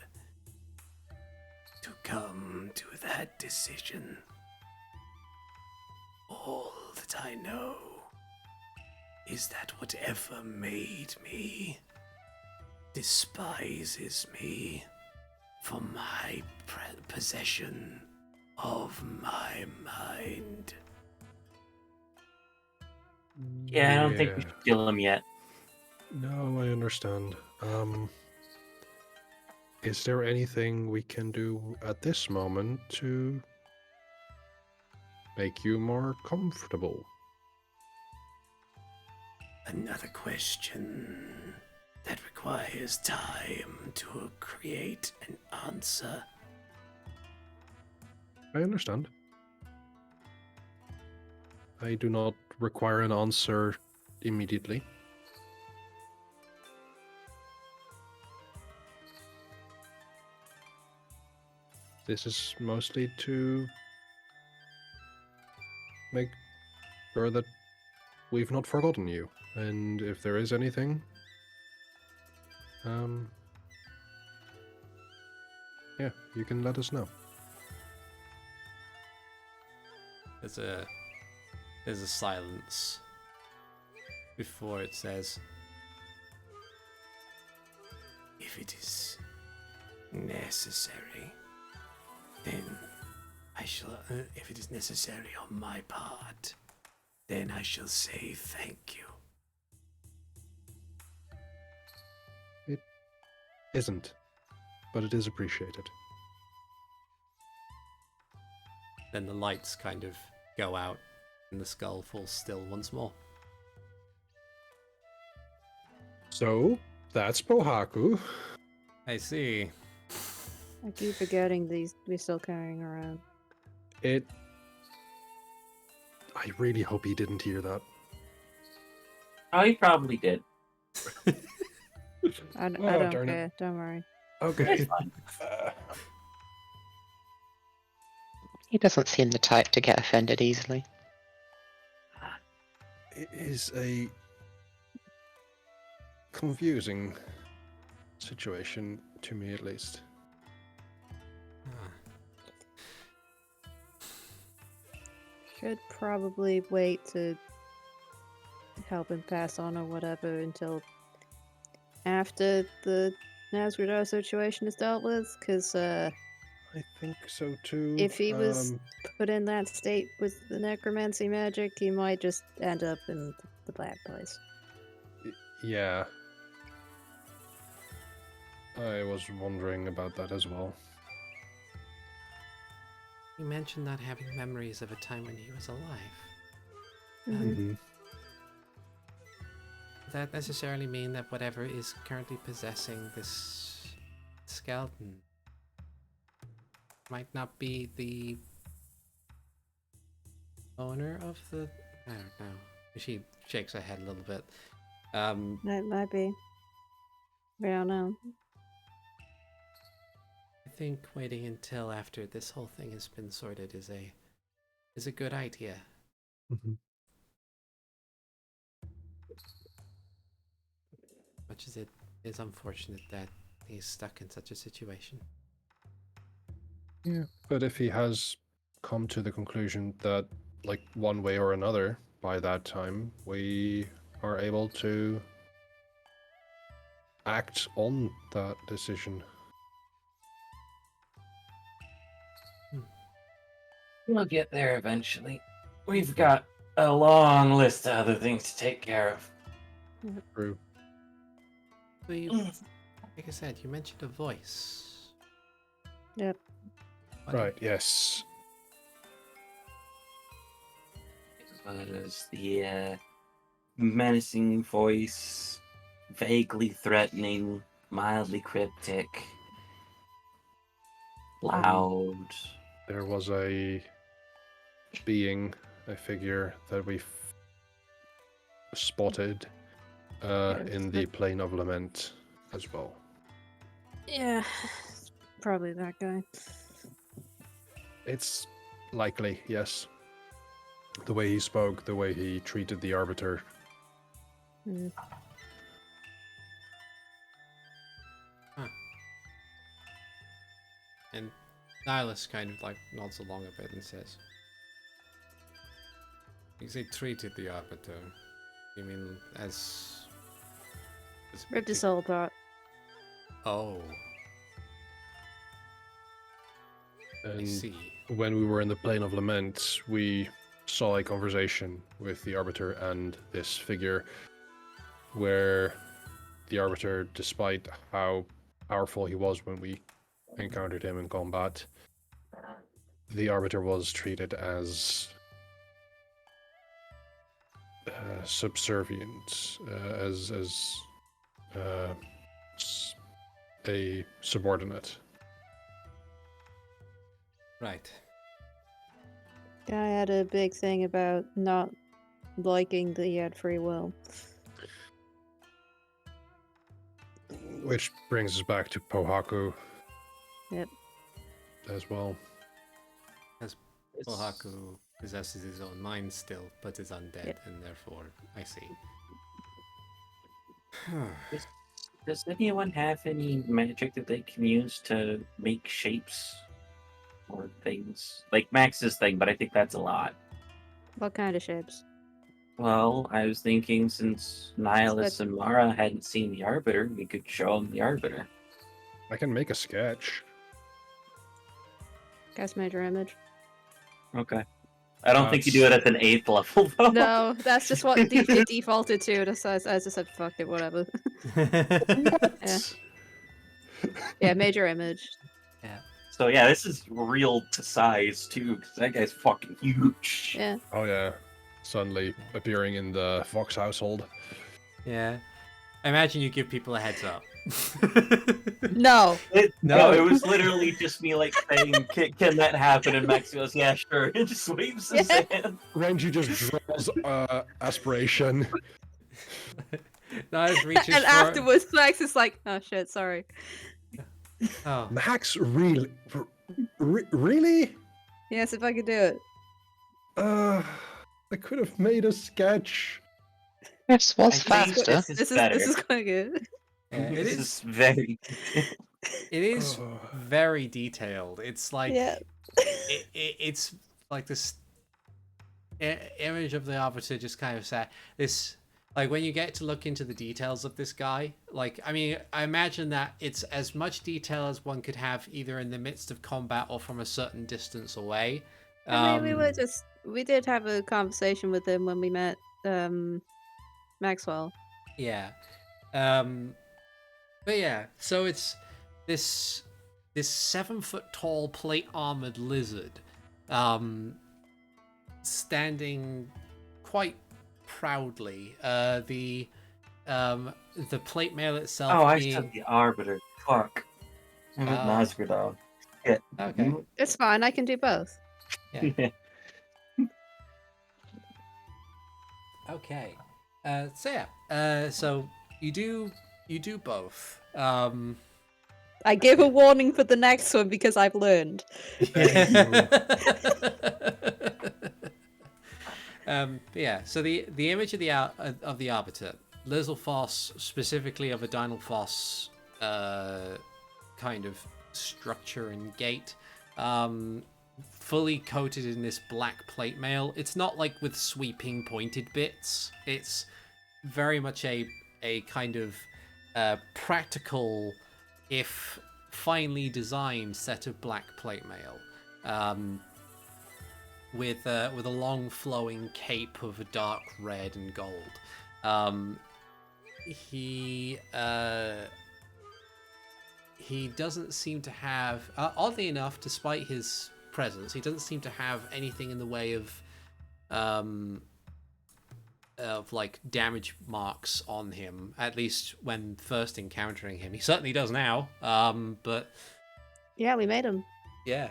to come to that decision. All that I know is that whatever made me despises me for my possession of my mind. Yeah, I don't think we should kill him yet. No, I understand. Is there anything we can do at this moment to make you more comfortable? Another question that requires time to create an answer. I understand. I do not require an answer immediately. This is mostly to make sure that we've not forgotten you. And if there is anything, yeah, you can let us know. There's a silence before it says, "If it is necessary, then I shall, if it is necessary on my part, then I shall say thank you. It isn't, but it is appreciated. Then the lights kind of go out and the skull falls still once more. So, that's Pohaku. I see. I keep forgetting these we're still carrying around. I really hope he didn't hear that. Oh, he probably did. I Oh, don't darn it. care. Don't worry. Okay. It's fine. He doesn't seem the type to get offended easily. It is a confusing situation, to me at least. Should probably wait to help him pass on or whatever until after the Avrdal situation is dealt with, because I think so too. if he was put in that state with the necromancy magic, he might just end up in the bad place. Yeah. I was wondering about that as well. You mentioned not having memories of a time when he was alive. Mm-hmm. Does that necessarily mean that whatever is currently possessing this skeleton might not be the owner of the... I don't know. She shakes her head a little bit. That might be. We don't know. I think waiting until after this whole thing has been sorted is a good idea. Mm-hmm. Much as it is unfortunate that he's stuck in such a situation. Yeah, but if he has come to the conclusion that, like, one way or another, by that time, we are able to act on that decision. We'll get there eventually. We've got a long list of other things to take care of. True. So you, like I said, you mentioned a voice. Yep. What- Right, yes. It was the menacing voice, vaguely threatening, mildly cryptic, loud. There was a being, a figure that we spotted in the Plane of Lament as well. Yeah. Probably that guy. It's likely, yes. The way he spoke, the way he treated the Arbiter. Mm. And Nihilus kind of like nods along a bit and says, "You say treated the Arbiter. You mean as Ripped his soul apart. Oh, I And see. when we were in the Plane of Lament, we saw a conversation with the Arbiter and this figure where the Arbiter, despite how powerful he was when we encountered him in combat, the Arbiter was treated as subservient, as a subordinate. Right. Guy had a big thing about not liking that he had free will. Which brings us back to Pohaku. Yep. As well. Pohaku possesses his own mind still, but is undead, Yep. and therefore, I see. Does anyone have any magic that they can use to make shapes or things? Like Max's thing, but I think that's a lot. What kind of shapes? Well, I was thinking since Nihilus and Mara hadn't seen the Arbiter, we could show them the Arbiter. I can make a sketch. Guess major image. Okay. I don't think you do it at an 8th level though. No, that's just what it defaulted to. Just I just said fuck it, whatever. Yeah. Yeah, major image. Yeah. So yeah, this is real to size too, because that guy's fucking huge. Yeah. Oh yeah, suddenly appearing in the Vox household. Yeah. I imagine you give people a heads up. No. No, it was literally just me like saying, "Can that happen?" And Max goes, "Yeah, sure," and just waves his hand. Renji just draws aspiration. Nice reaches And for afterwards, Max is like, "Oh shit, sorry." Oh. Max, really? Really? Yes, if I could do it. I could have made a sketch. This was I think faster. This better. is quite good. Yeah, it This is. is very. It is Oh. very detailed. It's like Yeah. it's like this image of the arbiter just kind of sad. This like when you get to look into the details of this guy. Like I mean, I imagine that it's as much detail as one could have either in the midst of combat or from a certain distance away. I mean, we did have a conversation with him when we met Maxwell. Yeah. But yeah, so it's this 7-foot tall plate armored lizard, standing quite proudly. The plate mail itself Oh, I being said the Arbiter. Fuck. I'm at Nazgradal. Shit. okay. It's fine. I can do both. Yeah. Okay. So yeah. So you do both. I give a warning for the next one because I've learned. Yeah. So the image of the arbiter, Lizzlefoss, specifically of a Dynalfoss kind of structure and gait, fully coated in this black plate mail. It's not like with sweeping pointed bits. It's very much a kind of practical, if finely designed, set of black plate mail, with a long flowing cape of a dark red and gold. He doesn't seem to have, oddly enough, despite his presence, he doesn't seem to have anything in the way of like damage marks on him, at least when first encountering him. He certainly does now, but Yeah, we made him. yeah,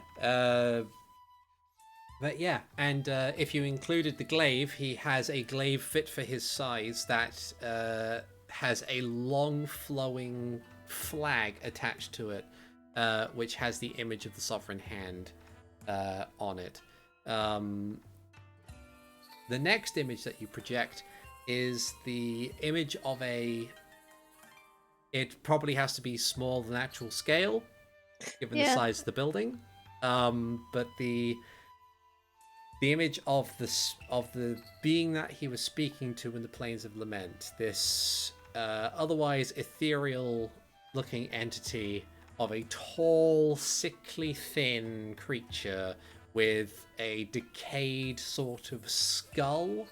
but yeah, and if you included the glaive, he has a glaive fit for his size that has a long flowing flag attached to it, which has the image of the sovereign hand on it. The next image that you project is the image of it probably has to be smaller than actual scale, given the size of the building. But the image of the being that he was speaking to in the Plains of Lament, this otherwise ethereal looking entity of a tall, sickly, thin creature with a decayed sort of skull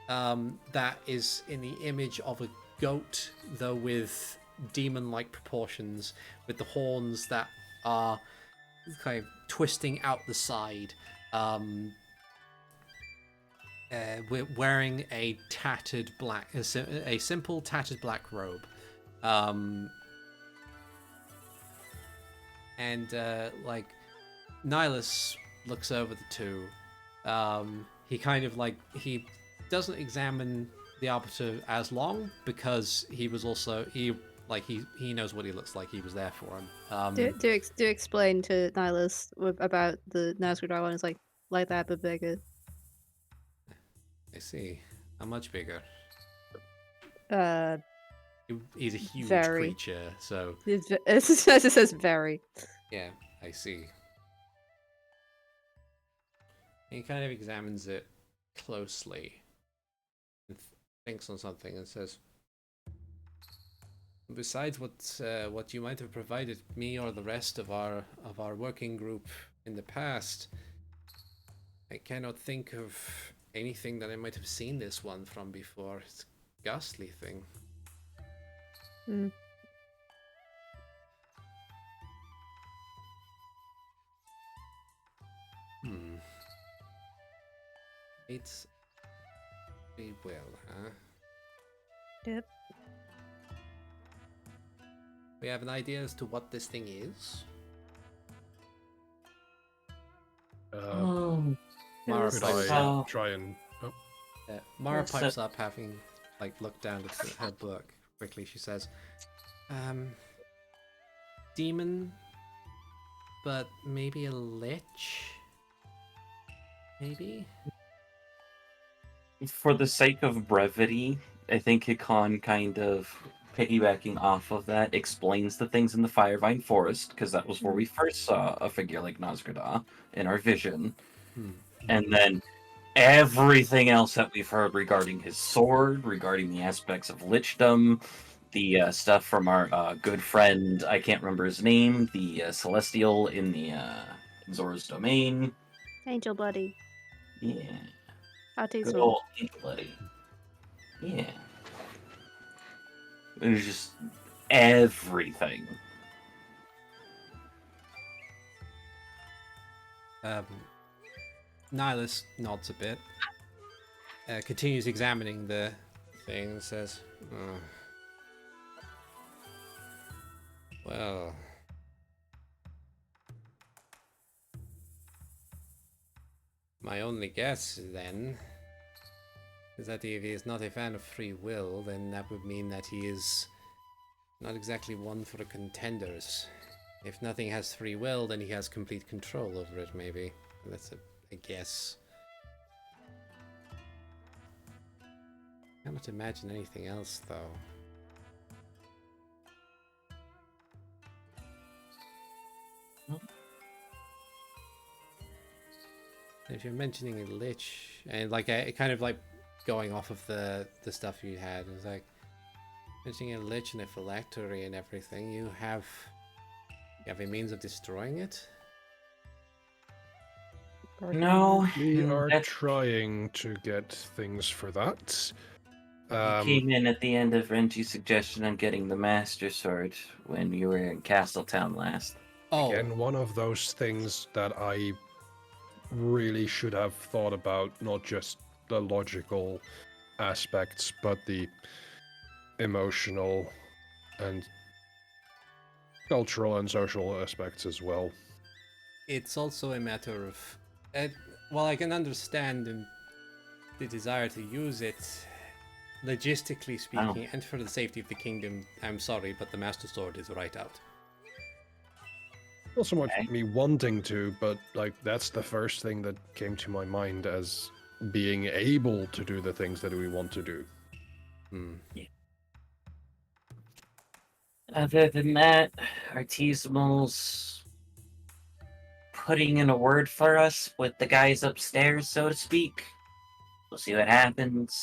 that is in the image of a goat, though with demon-like proportions, with the horns that are kind of twisting out the side. We're wearing a tattered a simple tattered black robe. And like Nihilus looks over the two. He kind of like, he doesn't examine the arbiter as long because he was also he knows what he looks like. He was there for him. Do explain to Nihilus about the Nazgul one. It's like that but bigger. I see. How much bigger? He's a huge Very. creature, so It says very. yeah, I see. He kind of examines it closely and thinks on something and says, Besides what you might have provided me or the rest of our working group in the past, I cannot think of anything that I might have seen this one from before. It's a ghastly thing. Hmm. It's free will, huh? Yep. We have an idea as to what this thing is. Mara Could pipes I up. try and... Oh, Mara What's pipes that? up, having looked down at her book quickly. She says, "Demon, but maybe a lich. Maybe." For the sake of brevity, I think Hikan kind of piggybacking off of that explains the things in the Firevine Forest, because that was where we first saw a figure like Nosgrada in our vision. And then everything else that we've heard regarding his sword, regarding the aspects of lichdom, the stuff from our good friend, I can't remember his name, the Celestial in the Zora's Domain. Angel Buddy. Yeah. Good Autism. old Angel Buddy. Yeah. It was just everything. Nihilus nods a bit, continues examining the thing, and says, "Oh. Well, my only guess then is that if he is not a fan of free will, then that would mean that he is not exactly one for the contenders. If nothing has free will, then he has complete control over it, maybe. That's a guess. Cannot imagine anything else, though. If you're mentioning a lich, and kind of going off of the stuff you had, it's like mentioning a lich and a phylactery and everything. You have a means of destroying it? No, we are that trying to get things for that. came in at the end of Renji's suggestion on getting the Master Sword when you were in Castletown last. Oh, Again, one of those things that I really should have thought about, not just the logical aspects, but the emotional and cultural and social aspects as well. it's also a matter of... well, I can understand the desire to use it, logistically speaking, and for the safety of the kingdom. I'm sorry, but the Master Sword is right out. Not so much me wanting to, but that's the first thing that came to my mind as being able to do the things that we want to do. Other than that, Artisanal's putting in a word for us with the guys upstairs, so to speak. We'll see what happens.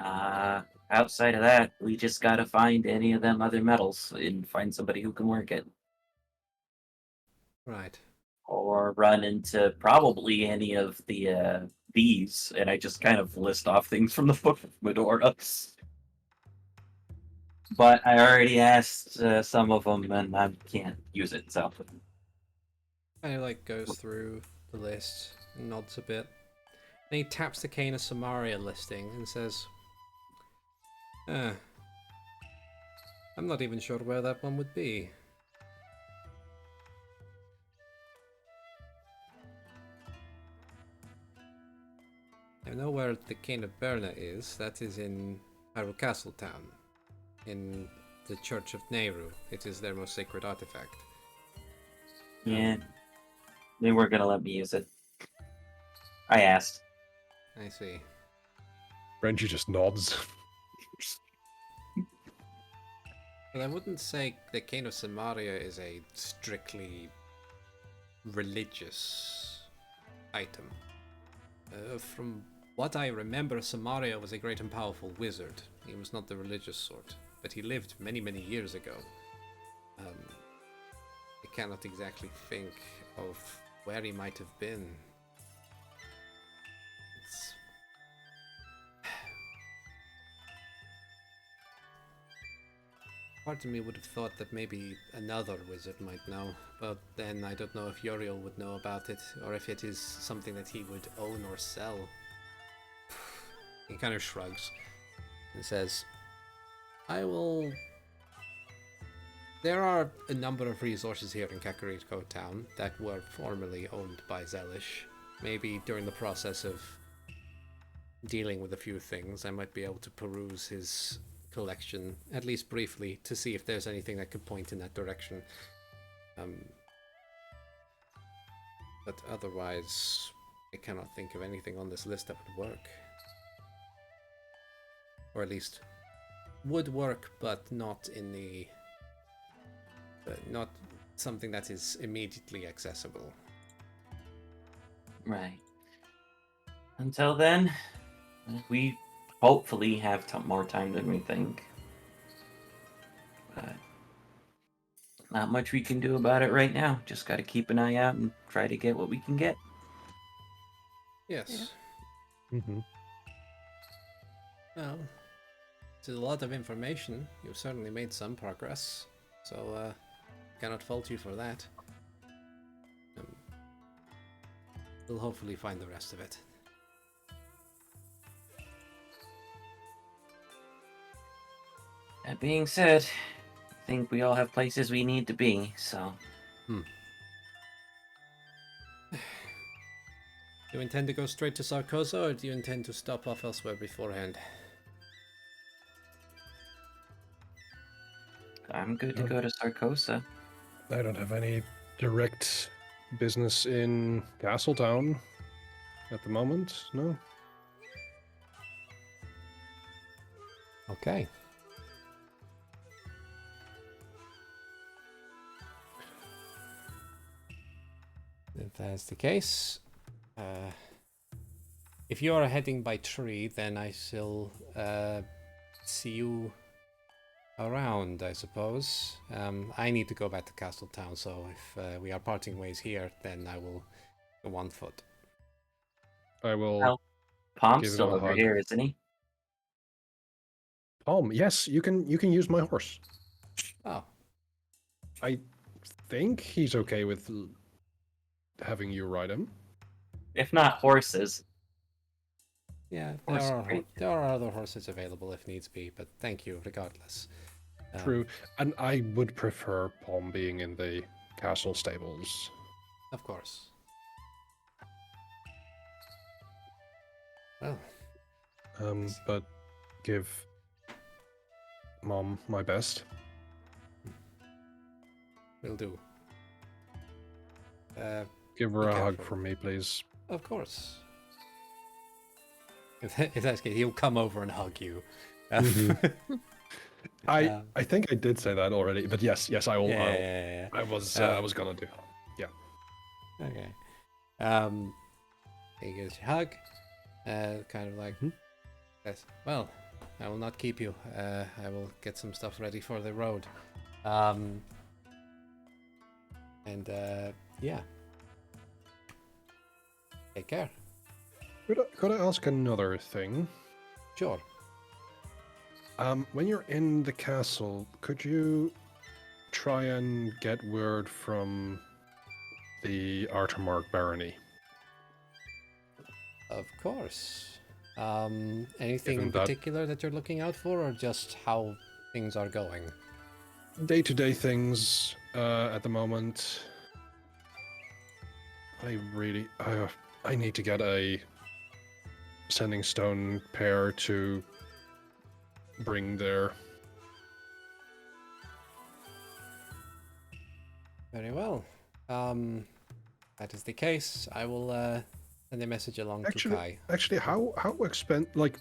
Outside of that, we just gotta find any of them other metals and find somebody who can work it. Right. Or run into probably any of the these, and I just kind of list off things from the book of Medora. But I already asked some of them, and I can't use it, so... Kind of goes through the list, nods a bit. Then he taps the Cane of Samaria listing and says, I'm not even sure where that one would be. I know where the Cane of Berna is. That is in Hyrule Castletown, in the Church of Nehru. It is their most sacred artifact. Yeah. They weren't gonna let me use it. I asked. I see. Renji just nods. But I wouldn't say the Cane of Samaria is a strictly religious item. From what I remember, Samaria was a great and powerful wizard. He was not the religious sort. but he lived many, many years ago. I cannot exactly think of where he might have been. It's... Part of me would have thought that maybe another wizard might know, but then I don't know if Uriel would know about it, or if it is something that he would own or sell. He kind of shrugs and says, There are a number of resources here in Kakariko Town that were formerly owned by Zelish. Maybe during the process of dealing with a few things, I might be able to peruse his collection, at least briefly, to see if there's anything that could point in that direction. But otherwise, I cannot think of anything on this list that would work. Or at least would work, but not in the... not something that is immediately accessible. Right. Until then, we hopefully have more time than we think. But not much we can do about it right now. Just got to keep an eye out and try to get what we can get. Yes. Mm-hmm. Well, it's a lot of information. You've certainly made some progress, so cannot fault you for that. We'll hopefully find the rest of it. That being said, I think we all have places we need to be, so... Do you intend to go straight to Sarkoza, or do you intend to stop off elsewhere beforehand? I'm good to go to Sarkosa. I don't have any direct business in Castletown at the moment, no. Okay. If that's the case, if you are heading by tree, then I shall see you around, I suppose. I need to go back to Castletown, so if we are parting ways here, then I will go on foot. I will Well, Palm's give still him a over hug. here, isn't he? Palm, yes, you can use my horse. Oh, I think he's okay with having you ride him. If not horses. yeah, Horse great. there are other horses available if needs be, but thank you regardless. True, and I would prefer Palm being in the castle stables. Of course. Well, But give Mom my best. will do. Give her Be a hug careful. from me, please. Of course. If that's the case, he'll come over and hug you. I think I did say that already, but yes, I will. Yeah. I was gonna do. Okay. He gives you a hug. Kind of like, yes. Well, I will not keep you. I will get some stuff ready for the road. Yeah. Take care. Could I ask another thing? Sure. When you're in the castle, could you try and get word from the Artemark barony? Of course. Anything Given in that- particular that you're looking out for, or just how things are going? Day-to-day things at the moment. I need to get a sending stone pair to bring there. Very well. That is the case. I will send a message along to Kai. Actually, how like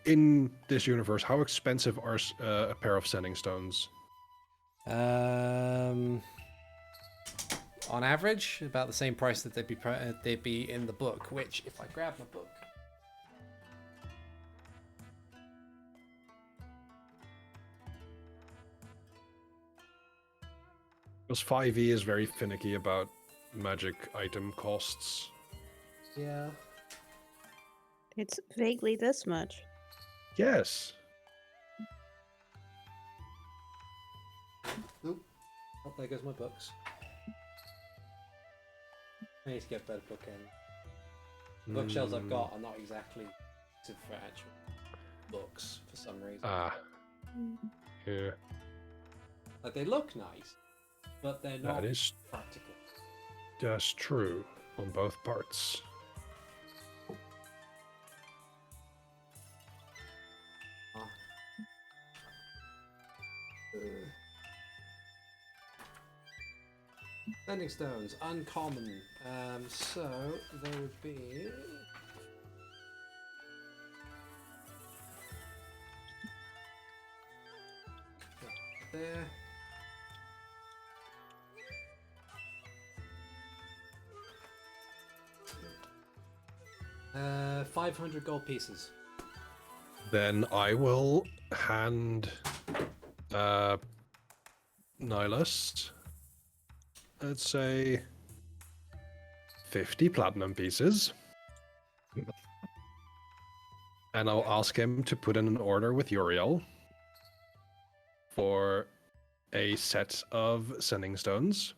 in this universe, how expensive are a pair of sending stones? On average, about the same price that they'd be in the book. Which, if I grab the book, Because 5e is very finicky about magic item costs. Yeah. It's vaguely this much. Yes. Oop. Oh, there goes my books. I need to get better bookends. The bookshelves I've got are not exactly for actual books for some reason. Yeah. Like they look nice, but they're not That is practical. just true on both parts. Sending stones, uncommon. So there would be. There. 500 gold pieces. Then I will hand Nihilist, let's say 50 platinum pieces. And I'll ask him to put in an order with Uriel for a set of sending stones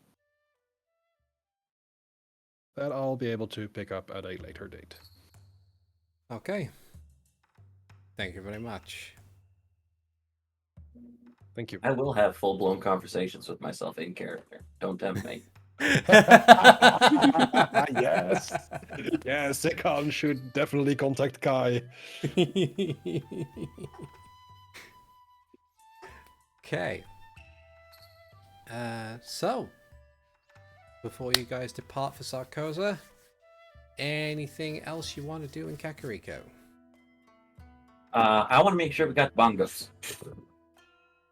that I'll be able to pick up at a later date. Okay. Thank you very much. Thank you. I will have full-blown conversations with myself in character. Don't tempt me. Yes. Yes, Hikan should definitely contact Kai. Okay. So, before you guys depart for Sarkoza, anything else you want to do in Kakariko? I want to make sure we got bongos.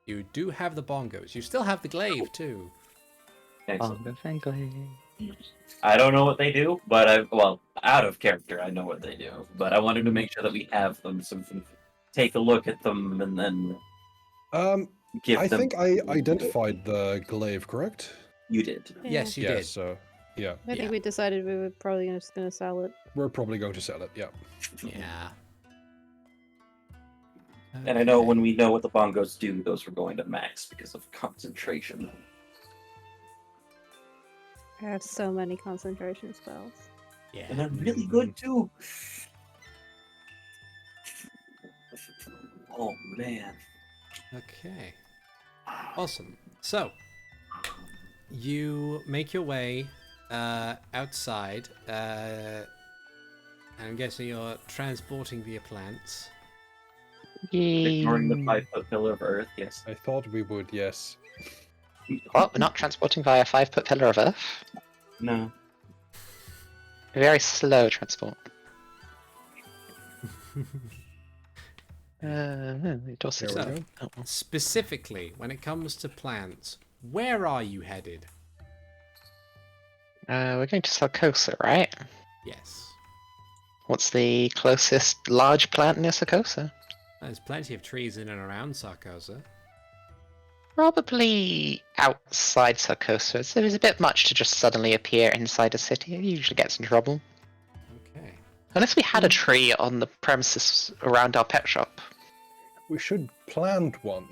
You do have the bongos. You still have the glaive too. Excellent. Bongo Fangly. I don't know what they do, but out of character, I know what they do. But I wanted to make sure that we have them, so we can take a look at them and then give I them. think I identified the glaive, correct? You did. Yes, you Yeah, did. so yeah, I think we decided we were probably just gonna sell it. we're probably going to sell it, yeah. Yeah. And I know Okay. when we know what the bongos do, those were going to max because of concentration. I have so many concentration spells. Yeah. And they're really good too. Oh man. Okay. Awesome. So, you make your way outside. I'm guessing you're transporting via plants. Ignoring the 5-foot pillar of earth, yes. I thought we would, yes. What? We're not transporting via a 5-foot pillar of earth? No. Very slow transport. It also There we go. oh, well. Specifically, when it comes to plants, where are you headed? We're going to Sarkosa, right? Yes. What's the closest large plant near Sarkosa? There's plenty of trees in and around Sarkoza. Probably outside Sarkosa. So it's a bit much to just suddenly appear inside a city. It usually gets in trouble. Okay. Unless we had a tree on the premises around our pet shop. We should plant one.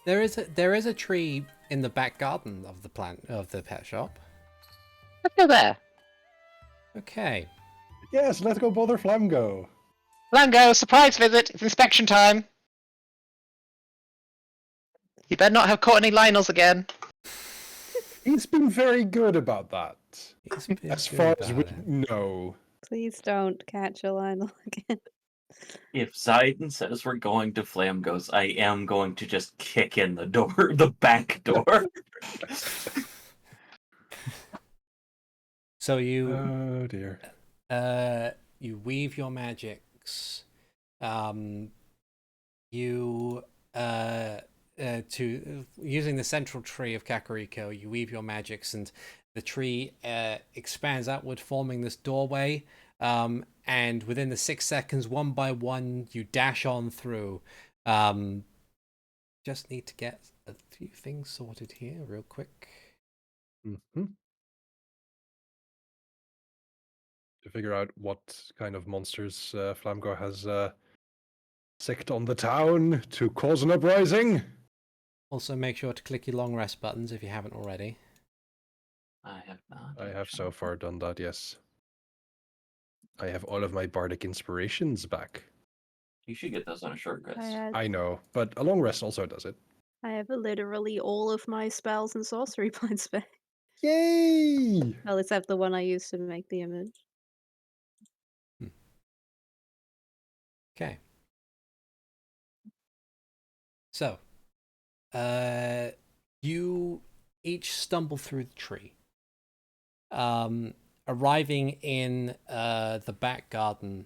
There is a tree in the back garden of the pet shop. Let's go there. Okay. Yes, let's go bother Flamgo. Lango, surprise visit. It's inspection time. You better not have caught any Lionels again. He's been very good about that. He's been As good far as we about it. know. Please don't catch a Lionel again. If Zayden says we're going to Flamgos, I am going to just kick in the door, the back door. So you Oh dear. you weave your magics. You to using the central tree of Kakariko, you weave your magics, and the tree expands outward, forming this doorway. And within the 6 seconds, one by one, you dash on through. Just need to get a few things sorted here, real quick. Mm-hmm. To figure out what kind of monsters Flamgo has sicked on the town to cause an uprising. Also, make sure to click your long rest buttons if you haven't already. I have not. I have so far done that, yes. I have all of my bardic inspirations back. You should get those on a short rest. I know, but a long rest also does it. I have literally all of my spells and sorcery points back. Yay! Well, except the one I used to make the image. Okay. So, you each stumble through the tree, arriving in the back garden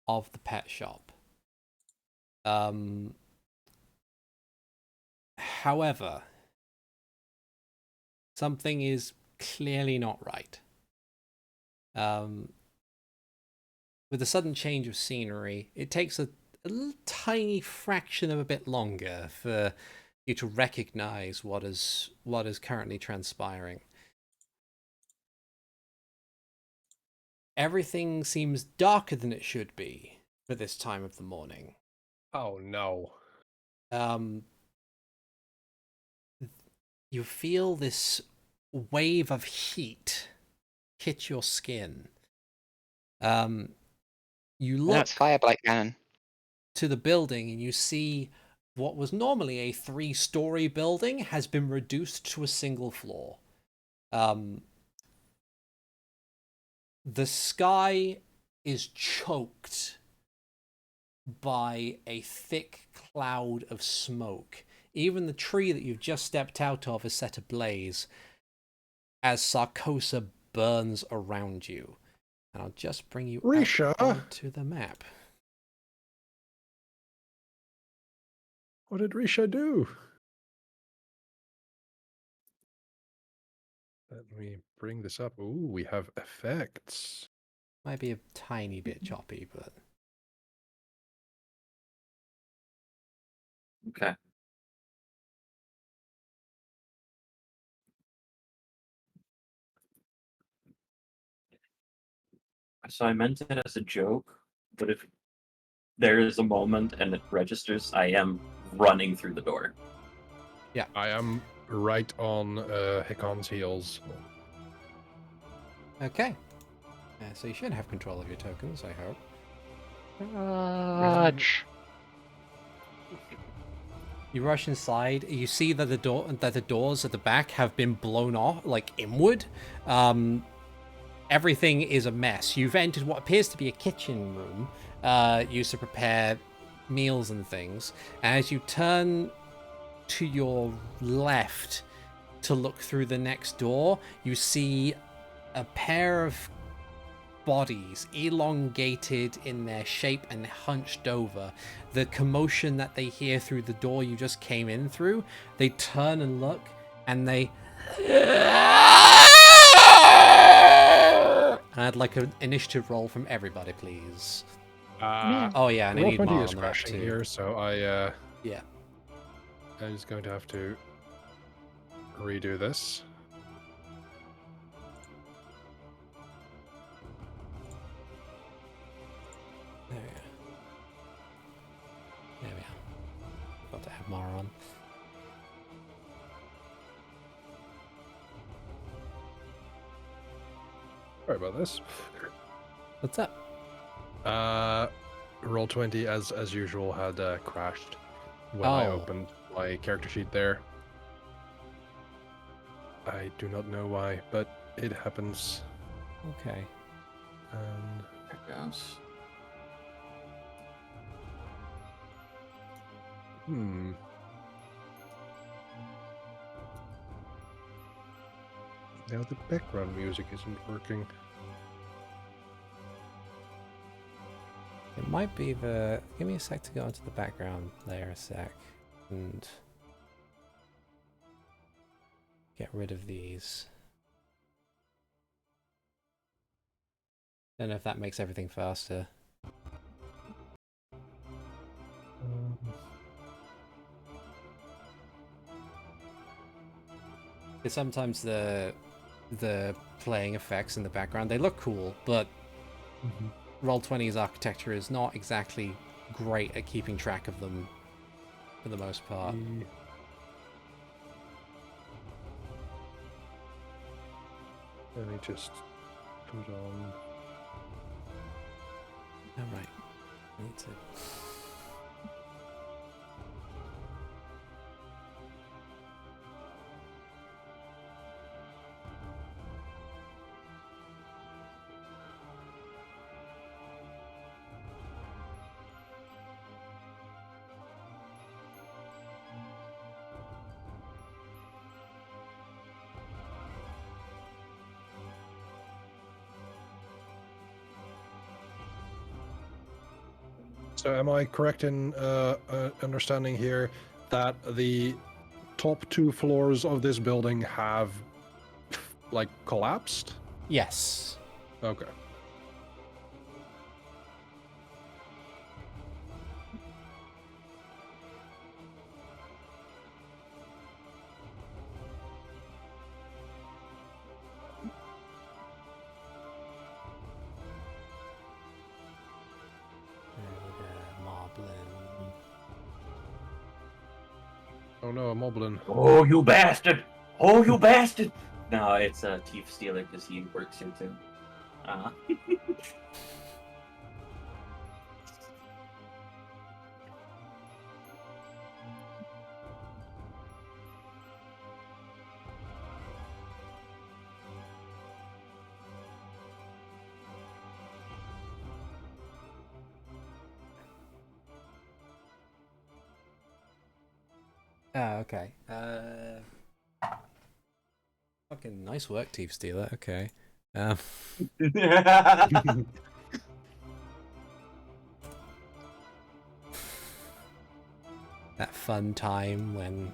of the pet shop. However, something is clearly not right. With a sudden change of scenery, it takes a little tiny fraction of a bit longer for you to recognize what is currently transpiring. Everything seems darker than it should be for this time of the morning. Oh no. You feel this wave of heat hit your skin. You look That's fire blight cannon. to the building and you see what was normally a 3-story building has been reduced to a single floor. The sky is choked by a thick cloud of smoke. Even the tree that you've just stepped out of is set ablaze as Sarkosa burns around you. And I'll just bring you Risha? out onto the map. What did Risha do? Let me bring this up. Ooh, we have effects. Might be a tiny bit choppy, but... Okay. So I meant it as a joke, but if there is a moment and it registers, I am running through the door. Yeah. I am right on Hikan's heels. Okay. So you should have control of your tokens, I hope. Dodge. You rush inside. You see that the doors at the back have been blown off, like inward. Everything is a mess. You've entered what appears to be a kitchen room, used to prepare meals and things. And as you turn to your left to look through the next door, you see a pair of bodies, elongated in their shape and hunched over. The commotion that they hear through the door you just came in through, they turn and look, and they... And I'd like an initiative roll from everybody, please. Oh yeah, and I Roll need 20 Mar is on the map crashing too. here, so Yeah. I'm just going to have to redo this. There we are. There we are. Got to have Mar on. Sorry about this. What's up? Roll 20 as usual had crashed when I Oh. opened my character sheet there. I do not know why, but it happens. Okay. And There it goes. Now the background music isn't working. It might be the... Give me a sec to go into the background layer a sec. And... get rid of these. Don't know if that makes everything faster. Because sometimes the the playing effects in the background. They look cool, but Roll20's architecture is not exactly great at keeping track of them for the most part. Let me just put on. All right. I need to. So am I correct in understanding here that the top 2 floors of this building have, like, collapsed? Yes. Okay. Oh no, a moblin. Oh, you bastard! Oh, you bastard! No, it's a thief stealer because he works here too. Oh, okay. Fucking nice work, Thief Stealer. Okay. That fun time when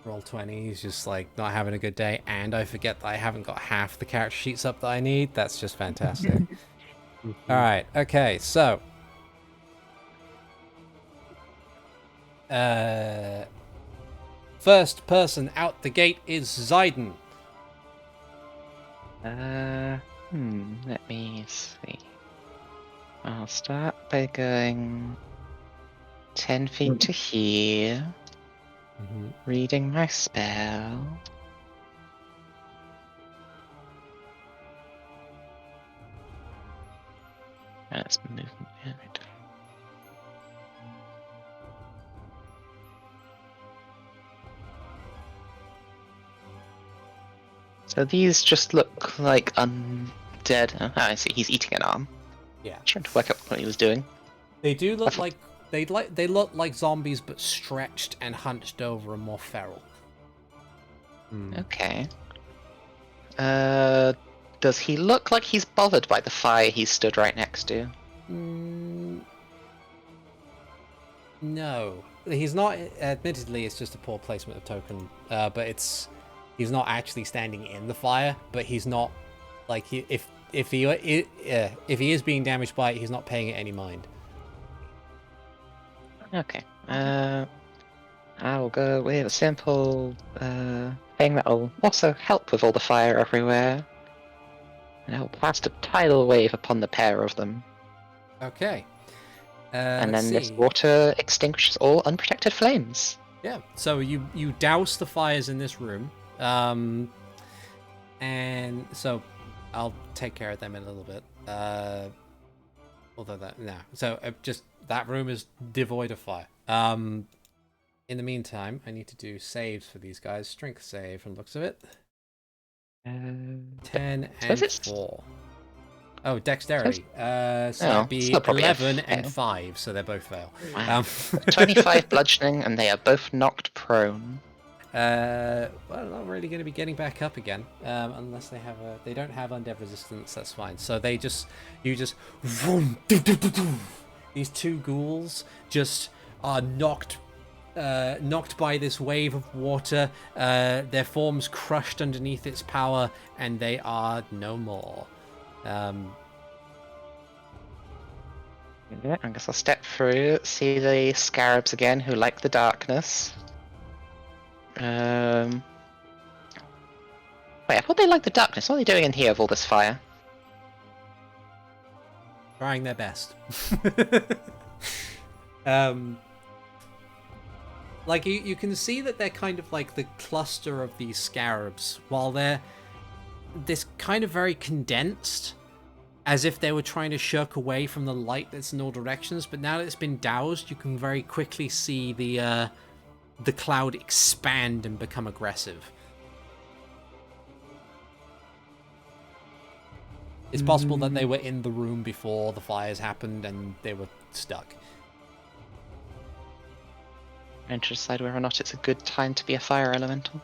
Roll20 is just like not having a good day, and I forget that I haven't got half the character sheets up that I need. That's just fantastic. All right. Okay. So. First person out the gate is Zayden. Let me see. I'll start by going 10 feet to here, reading my spell. That's movement. So these just look like undead. Oh, I see. He's eating an arm. Yeah. Trying to work out what he was doing. They do look like they look like zombies, but stretched and hunched over and more feral. Okay. Does he look like he's bothered by the fire he stood right next to? No, he's not. Admittedly, it's just a poor placement of token, but he's not actually standing in the fire. But he's not like if he is being damaged by it, he's not paying it any mind. Okay. I will go with a simple thing that will also help with all the fire everywhere. And I will cast a tidal wave upon the pair of them. Okay. And then this water extinguishes all unprotected flames. Yeah. So you douse the fires in this room, and so I'll take care of them in a little bit. Although that no, so just that room is devoid of fire. In the meantime, I need to do saves for these guys. Strength save from the looks of it. 10 and 4. Oh, dexterity. So that'd be 11 and 5, so they both fail. Wow. 25 bludgeoning, and they are both knocked prone. Well, not really going to be getting back up again, unless they don't have undead resistance. That's fine. So vroom, these two ghouls just are knocked by this wave of water. Their forms crushed underneath its power, and they are no more. Yeah, I guess I'll step through, see the scarabs again, who like the darkness. Wait, I thought they liked the darkness. What are they doing in here with all this fire? Trying their best. Like, you can see that they're kind of like the cluster of these scarabs, while they're this kind of very condensed, as if they were trying to shirk away from the light that's in all directions. But now that it's been doused, you can very quickly see the cloud expand and become aggressive. It's possible that they were in the room before the fires happened and they were stuck. And to decide whether or not it's a good time to be a fire elemental.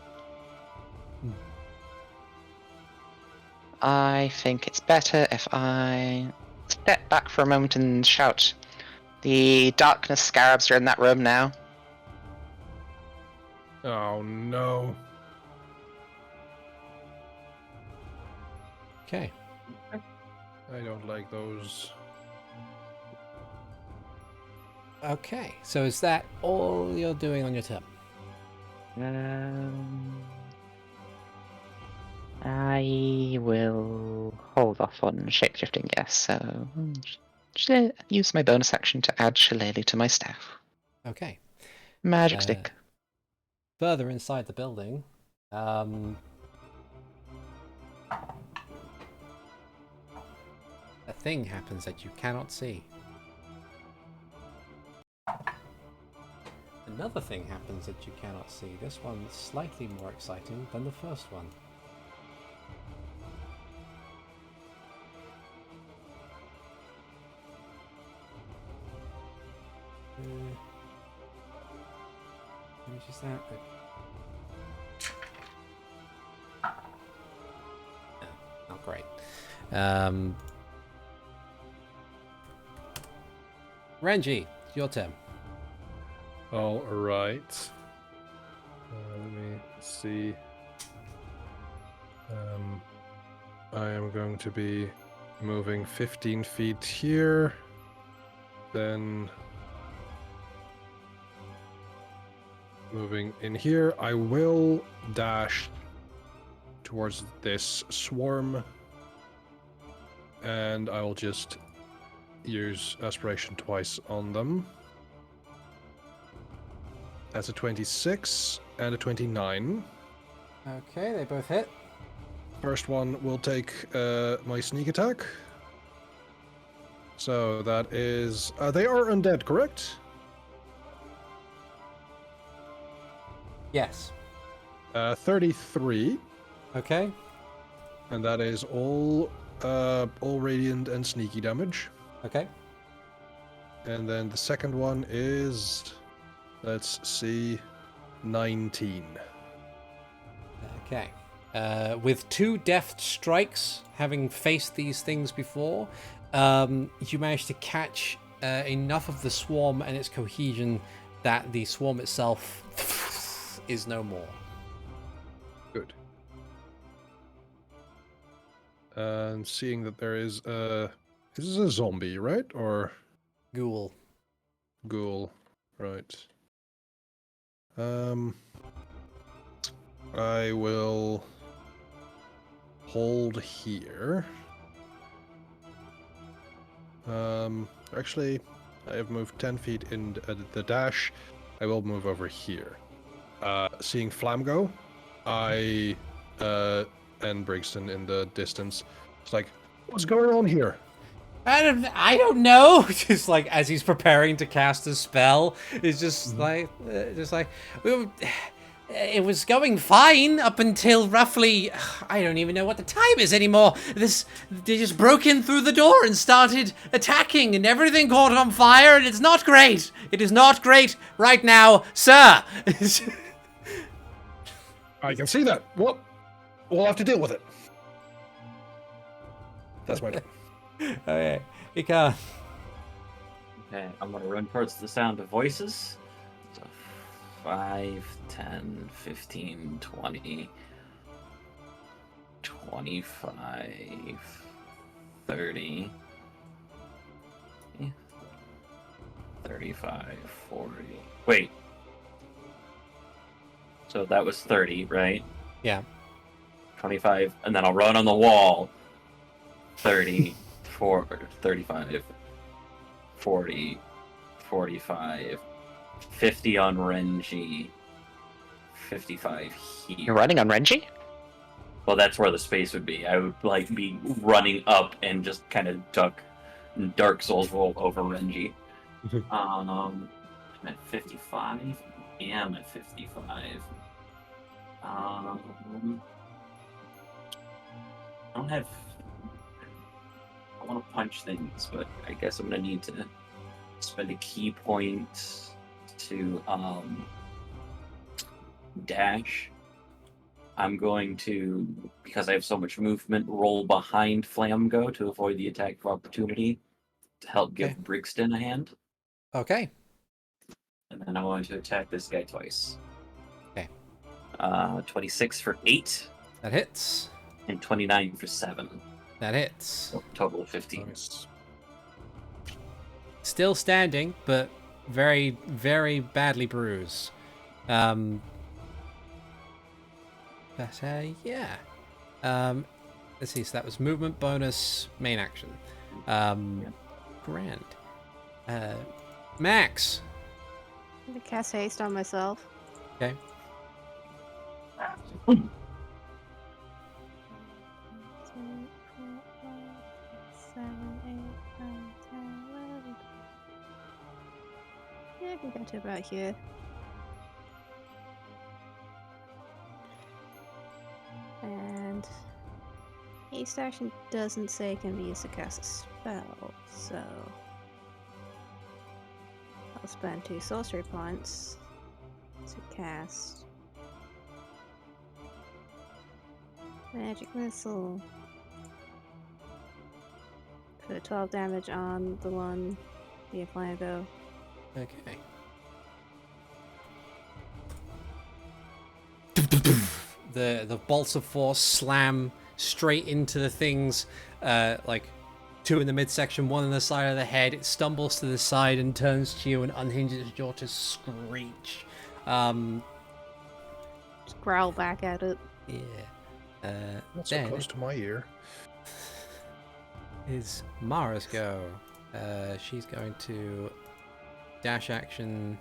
I think it's better if I step back for a moment and shout, "The darkness scarabs are in that room now." Oh no. Okay. I don't like those. Okay, so is that all you're doing on your turn? I will hold off on shapeshifting, yes, so just use my bonus action to add Shillelagh to my staff. Okay. Magic stick. Further inside the building, a thing happens that you cannot see. Another thing happens that you cannot see. This one's slightly more exciting than the first one. Which is that? Not great. Renji, it's your turn. All right. Let me see. I am going to be moving 15 feet here. Then moving in here. I will dash towards this swarm. And I will just use aspiration twice on them. That's a 26 and a 29. Okay, they both hit. First one will take my sneak attack. So that is... they are undead, correct? Yes. 33. Okay. And that is all radiant and sneaky damage. Okay. And then the second one is... Let's see... 19. Okay. With 2 deft strikes, having faced these things before, you managed to catch enough of the swarm and its cohesion that the swarm itself is no more. Good. And seeing that there is a... This is a zombie, right? Or... Ghoul. Ghoul. Right. I will hold here. Actually, I have moved 10 feet in the dash. I will move over here. Seeing Flam go, and Brixton in the distance. It's like, what's going on here? I don't know. Just like as he's preparing to cast a spell, it's just like it was going fine up until roughly, I don't even know what the time is anymore. They just broke in through the door and started attacking, and everything caught on fire, and it's not great. It is not great right now, sir. I can see that. Well, we'll have to deal with it. That's my turn. Okay, Hikan. Okay, I'm gonna run towards the sound of voices. So 5, 10, 15, 20, 25, 30, 35, 40. Wait. So that was 30, right? Yeah. 25, and then I'll run on the wall. 30, 35, 40, 45, 50 on Renji, 55 here. You're running on Renji? Well, that's where the space would be. I would like be running up and just kind of duck Dark Souls roll over Renji. I'm at 55. Yeah, I'm at 55. I don't have. I want to punch things, but I guess I'm gonna need to spend a key point to dash. I'm going to, because I have so much movement, roll behind Flamgo to avoid the attack of opportunity to help give Brixton a hand. Okay. And then I want to attack this guy twice. Okay. 26 for 8. That hits. And 29 for 7. That hits. So total of 15. Nice. Still standing, but very, very badly bruised. But yeah. Let's see. So that was movement bonus, main action. Grand. Max. I'm gonna cast haste on myself. Okay. 7, 8, 9, 10, 11. Yeah, I can get to about here. And haste action doesn't say it can be used to cast a spell, so I'll spend 2 sorcery points to cast Magic Missile. Put 12 damage on the one via Flamgo. Okay. The bolts of force slam straight into the things, like 2 in the midsection, 1 in the side of the head. It stumbles to the side and turns to you and unhinges its jaw to screech. Just growl back at it. Yeah. Not so close to my ear. Is Mara's go. She's going to dash action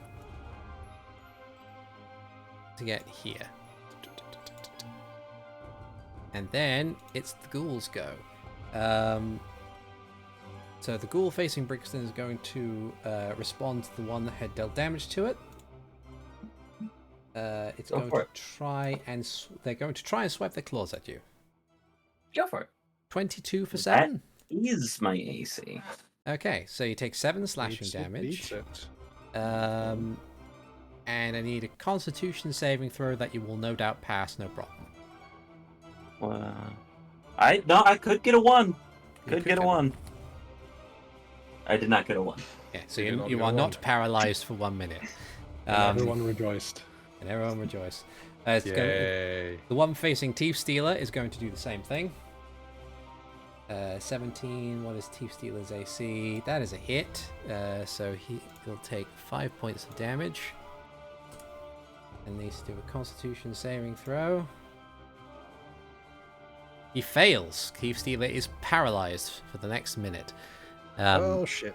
to get here. And then it's the ghoul's go. So the ghoul facing Brixton is going to respond to the one that had dealt damage to it. It's going to try and they're going to try and swipe their claws at you. Go for it. 22 for 7. That is my AC. Okay, so you take 7 slashing damage. And I need a Constitution saving throw that you will no doubt pass, no problem. I could get a 1. Could get a 1. I did not get a 1. Yeah, so you are not paralyzed for 1 minute. Everyone rejoiced. And everyone rejoiced. Yay. The one facing Thief Stealer is going to do the same thing. 17, what is Thief Stealer's AC? That is a hit. So he'll take 5 points of damage. And needs to do a Constitution saving throw. He fails. Thief Stealer is paralyzed for the next minute. Oh shit.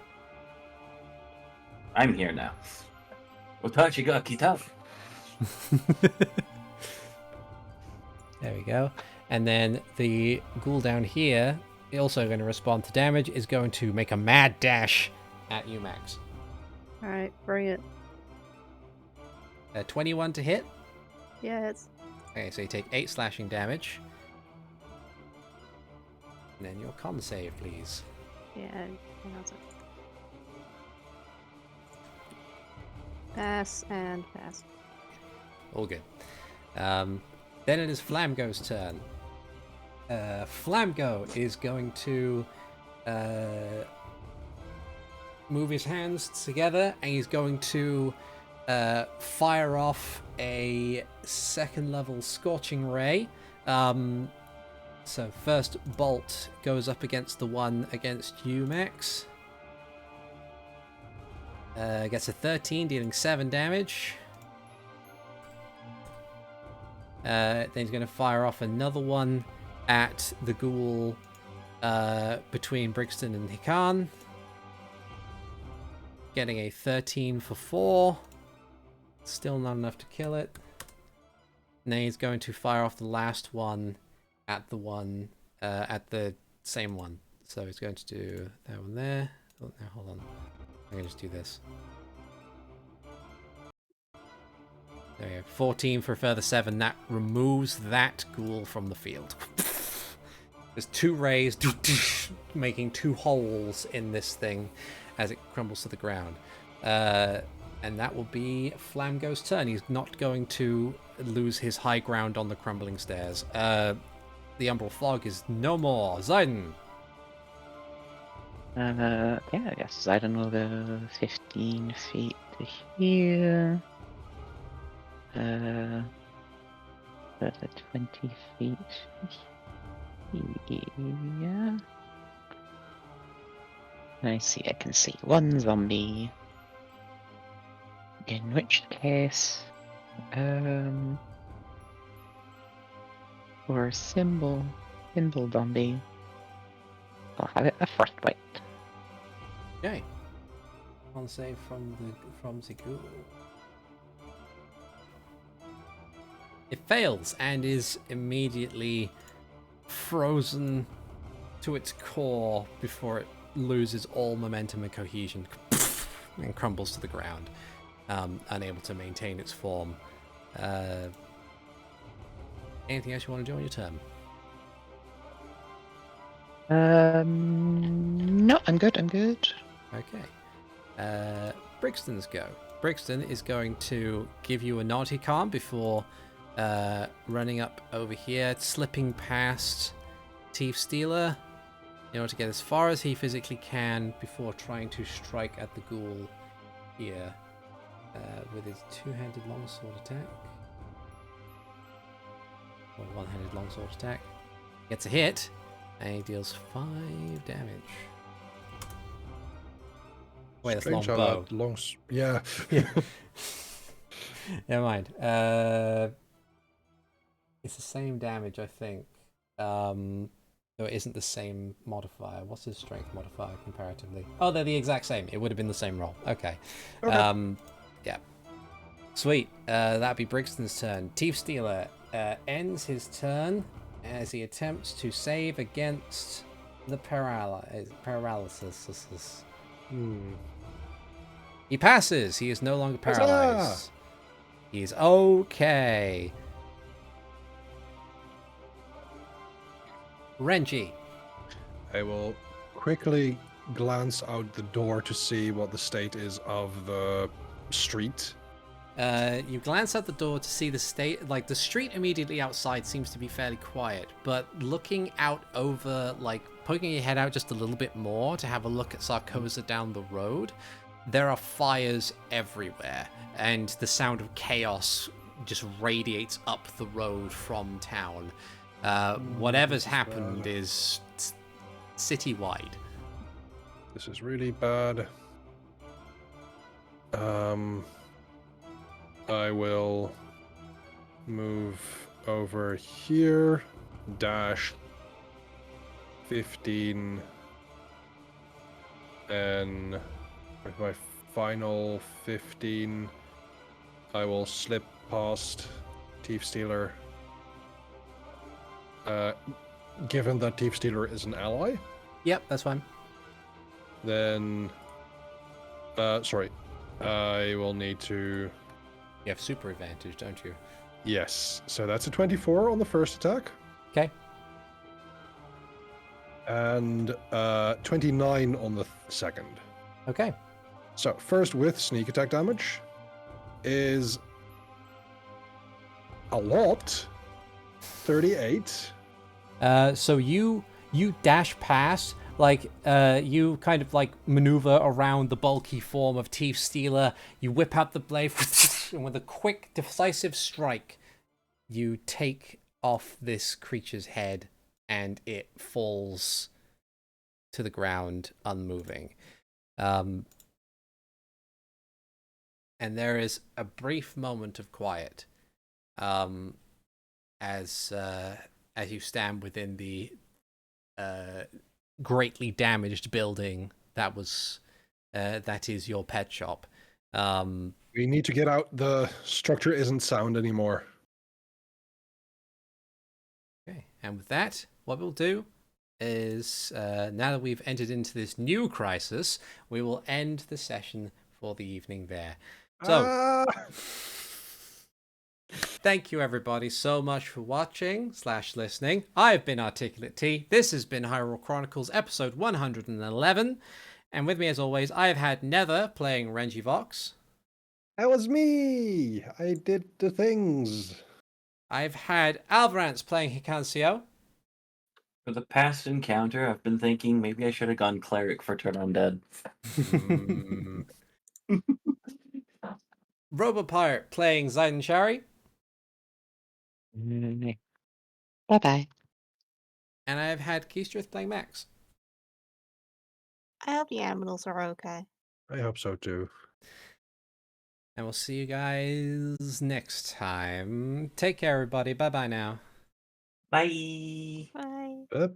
I'm here now. Watachi ga kita. There we go. And then the ghoul down here, also going to respond to damage, is going to make a mad dash at you, Max. Alright, bring it. 21 to hit. Yeah, it's. Okay, so you take 8 slashing damage. And then your con save, please. Yeah, that's it. Pass and pass. All good. Then it is Flamgo's turn. Flamgo is going to move his hands together, and he's going to fire off a 2nd level Scorching Ray. So first bolt goes up against the one against you, Max. Gets a 13, dealing 7 damage. Then he's going to fire off another one at the ghoul between Brixton and Hikan. Getting a 13 for 4. Still not enough to kill it. And then he's going to fire off the last one at the same one. So he's going to do that one there. Oh, no, hold on. I'm going to just do this. There we go. 14 for a further 7. That removes that ghoul from the field. There's 2 rays making 2 holes in this thing as it crumbles to the ground. And that will be Flamgo's turn. He's not going to lose his high ground on the crumbling stairs. The Umbral Fog is no more. Zayden! Yeah, I guess Zayden will go 15 feet to here. 20 feet here. I can see 1 zombie. In which case, for a symbol zombie, I'll have it a frostbite. Okay. On save from the ghoul. It fails and is immediately frozen to its core before it loses all momentum and cohesion and crumbles to the ground, unable to maintain its form. Anything else you want to do on your turn? No, I'm good. Okay. Brixton's go. Brixton is going to give you a nod, Hikan, before running up over here, slipping past Thief Stealer in order to get as far as he physically can before trying to strike at the ghoul here with his two-handed longsword attack. Or one-handed longsword attack. Gets a hit, and he deals 5 damage. Wait, that's Strange how longbow. that yeah. Never mind. It's the same damage, I think. Though it isn't the same modifier. What's his strength modifier comparatively? Oh, they're the exact same. It would have been the same roll. Okay. Yeah. Sweet. That'd be Brixton's turn. Thief Stealer ends his turn as he attempts to save against the paralysis. He passes. He is no longer paralyzed. He's okay. Renji. I will quickly glance out the door to see what the state is of the street. You glance out the door to see the state, like the street immediately outside seems to be fairly quiet, but looking out over, like poking your head out just a little bit more to have a look at Sarkoza down the road, there are fires everywhere, and the sound of chaos just radiates up the road from town. Whatever's happened is citywide. This is really bad. I will move over here, dash 15, and with my final 15, I will slip past Thief Stealer. Given that Thief Stealer is an ally, Yep, that's fine. then sorry, I will need to. You have super advantage, don't you? Yes, so that's a 24 on the first attack, Okay. and 29 on the second. Okay. So first with sneak attack damage is a lot. 38. So you dash past, like you kind of like maneuver around the bulky form of Thief Stealer. You whip out the blade, and with a quick, decisive strike, you take off this creature's head, and it falls to the ground, unmoving. And there is a brief moment of quiet. as you stand within the greatly damaged building that is your pet shop. We need to get out. The structure isn't sound anymore. Okay, and with that, what we'll do is, now that we've entered into this new crisis, we will end the session for the evening there. So, thank you everybody so much for watching / listening. I've been ArticulateT. This has been Hyrule Chronicles episode 111. And with me as always, I've had Nether playing Renji Vox. That was me! I did the things. I've had Alvarance playing Hikan Sio. For the past encounter, I've been thinking maybe I should have gone cleric for turn undead. Robopirate playing Zaiden Shari. Bye bye. And I've had Keistrith playing Max. I hope the animals are okay. I hope so too. And we'll see you guys next time. Take care, everybody. Bye-bye now. Bye. Bye. Bye-bye.